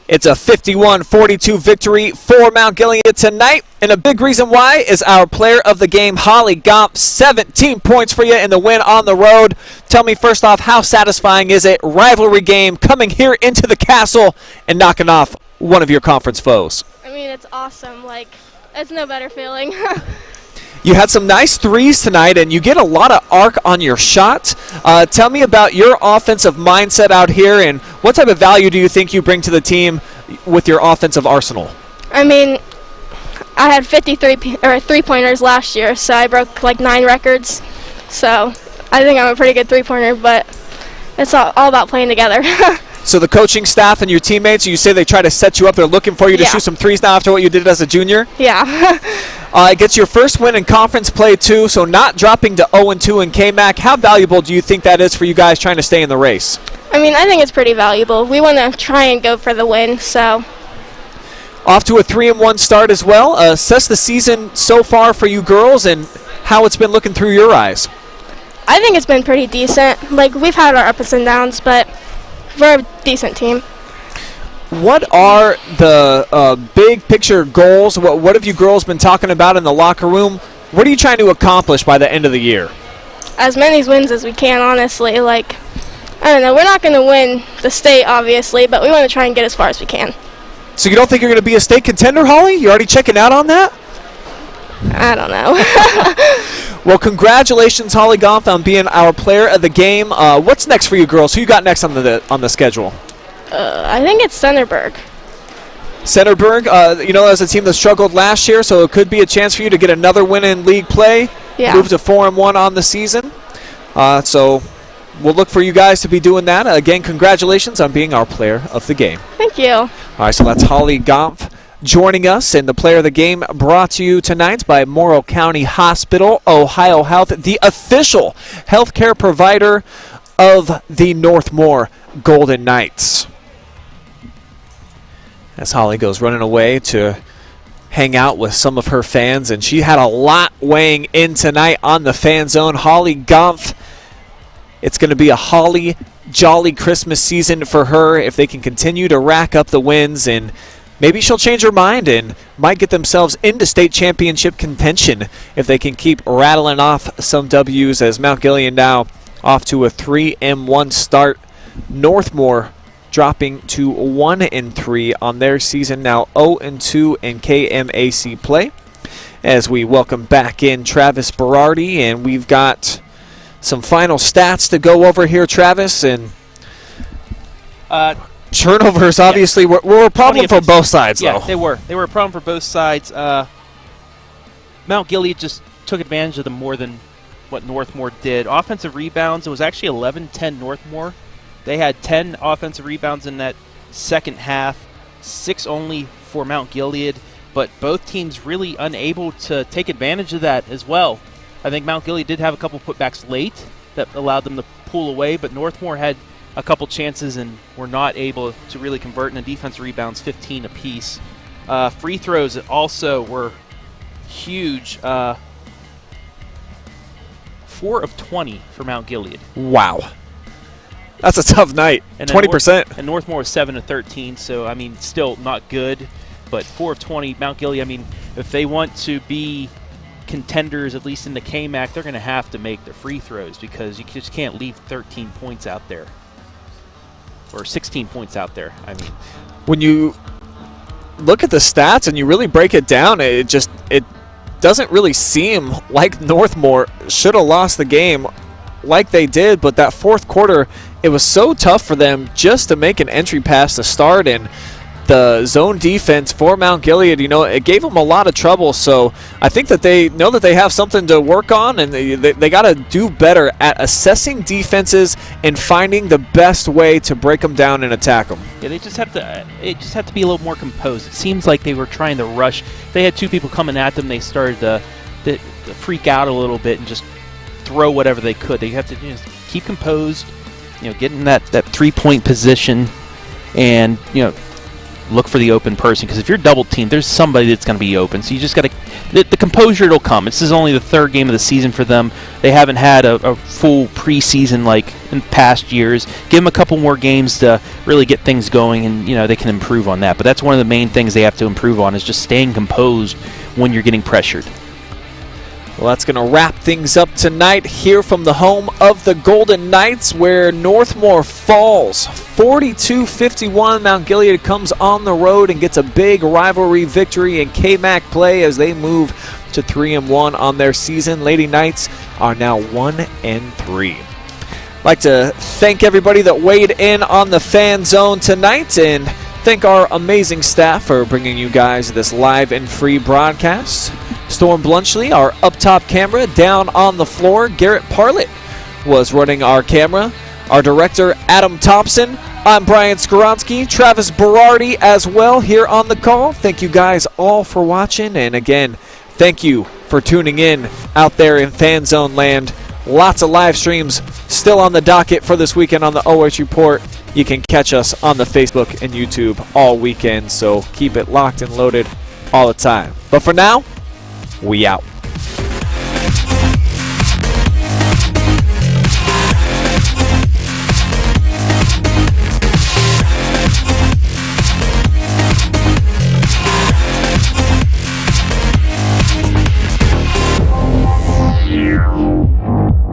It's a 51-42 victory for Mount Gilead tonight, and a big reason why is our player of the game, Holly Gomp, 17 points for you in the win on the road. Tell me first off, how satisfying is it, rivalry game, coming here into the Castle and knocking off one of your conference foes? I mean, it's awesome. Like, it's no better feeling. You had some nice threes tonight, and you get a lot of arc on your shot. Tell me about your offensive mindset out here, and what type of value do you think you bring to the team with your offensive arsenal? I mean, I had 53 three-pointers last year, so I broke like 9 records. So I think I'm a pretty good three-pointer, but it's all about playing together. So the coaching staff and your teammates, you say they try to set you up. They're looking for you to shoot some threes now after what you did as a junior? Yeah. It gets your first win in conference play, too, so not dropping to 0-2 in KMAC. How valuable do you think that is for you guys trying to stay in the race? I mean, I think it's pretty valuable. We want to try and go for the win, so. Off to a 3-1 start as well. Assess the season so far for you girls and how it's been looking through your eyes. I think it's been pretty decent. Like, we've had our ups and downs, but we're a decent team. What are the big picture goals? What have you girls been talking about in the locker room? What are you trying to accomplish by the end of the year? As many wins as we can, honestly. Like, I don't know. We're not going to win the state, obviously, but we want to try and get as far as we can. So you don't think you're going to be a state contender, Holly? You're already checking out on that? I don't know. Well, congratulations, Holly Goff, on being our player of the game. What's next for you girls? Who you got next on the schedule? I think it's Centerburg. Centerburg, as a team that struggled last year, so it could be a chance for you to get another win in league play. Yeah. Move to 4-1 on the season. So we'll look for you guys to be doing that. Again, congratulations on being our player of the game. Thank you. All right, so that's Holly Goff joining us, and the player of the game brought to you tonight by Morrow County Hospital, Ohio Health, the official healthcare provider of the Northmor Golden Knights. As Holly goes running away to hang out with some of her fans, and she had a lot weighing in tonight on the Fan Zone. Holly Goff, it's going to be a holly jolly Christmas season for her if they can continue to rack up the wins, and maybe she'll change her mind and might get themselves into state championship contention if they can keep rattling off some W's, as Mount Gilead now off to a 3-1 start. Northmor dropping to 1-3 on their season, now 0-2 in KMAC play. As we welcome back in Travis Berardi, and we've got some final stats to go over here, Travis. And turnovers obviously were a problem for both sides, though. Yeah, they were. They were a problem for both sides. Mount Gilead just took advantage of them more than what Northmor did. Offensive rebounds, it was actually 11-10 Northmor. They had 10 offensive rebounds in that second half, 6 only for Mount Gilead, but both teams really unable to take advantage of that as well. I think Mount Gilead did have a couple putbacks late that allowed them to pull away, but Northmor had a couple chances and were not able to really convert, in the defense rebounds 15 apiece. Free throws also were huge. 4 of 20 for Mount Gilead. Wow. That's a tough night. And 20%. And Northmor was 7 of 13, so, I mean, still not good. But 4 of 20, Mount Gilead, I mean, if they want to be contenders, at least in the KMAC, they're going to have to make their free throws, because you just can't leave 13 points out there. Or 16 points out there, I mean. When you look at the stats and you really break it down, it doesn't really seem like Northmor should have lost the game like they did, but that fourth quarter, it was so tough for them just to make an entry pass to start, and the zone defense for Mount Gilead, it gave them a lot of trouble. So I think that they know that they have something to work on, and they got to do better at assessing defenses and finding the best way to break them down and attack them. Yeah, they just have to be a little more composed. It seems like they were trying to rush. They had 2 people coming at them. They started to freak out a little bit and just throw whatever they could. They have to keep composed, get in that 3-point position, and look for the open person, because if you're double teamed, there's somebody that's going to be open. So you just got to the composure will come. This is only the 3rd game of the season for them. They haven't had a full preseason like in past years. Give them a couple more games to really get things going, and they can improve on that. But that's one of the main things they have to improve on, is just staying composed when you're getting pressured. Well, that's going to wrap things up tonight here from the home of the Golden Knights, where Northmor falls 42-51. Mount Gilead comes on the road and gets a big rivalry victory in KMAC play as they move to 3-1 on their season. Lady Knights are now 1-3. I'd like to thank everybody that weighed in on the Fan Zone tonight, and thank our amazing staff for bringing you guys this live and free broadcast. Storm Blunchley, our up-top camera, down on the floor. Garrett Parlett was running our camera. Our director, Adam Thompson. I'm Brian Skowronski. Travis Berardi as well here on the call. Thank you guys all for watching. And again, thank you for tuning in out there in Fan Zone land. Lots of live streams still on the docket for this weekend on the OH.Report. You can catch us on the Facebook and YouTube all weekend, so keep it locked and loaded all the time. But for now, we out. Yeah.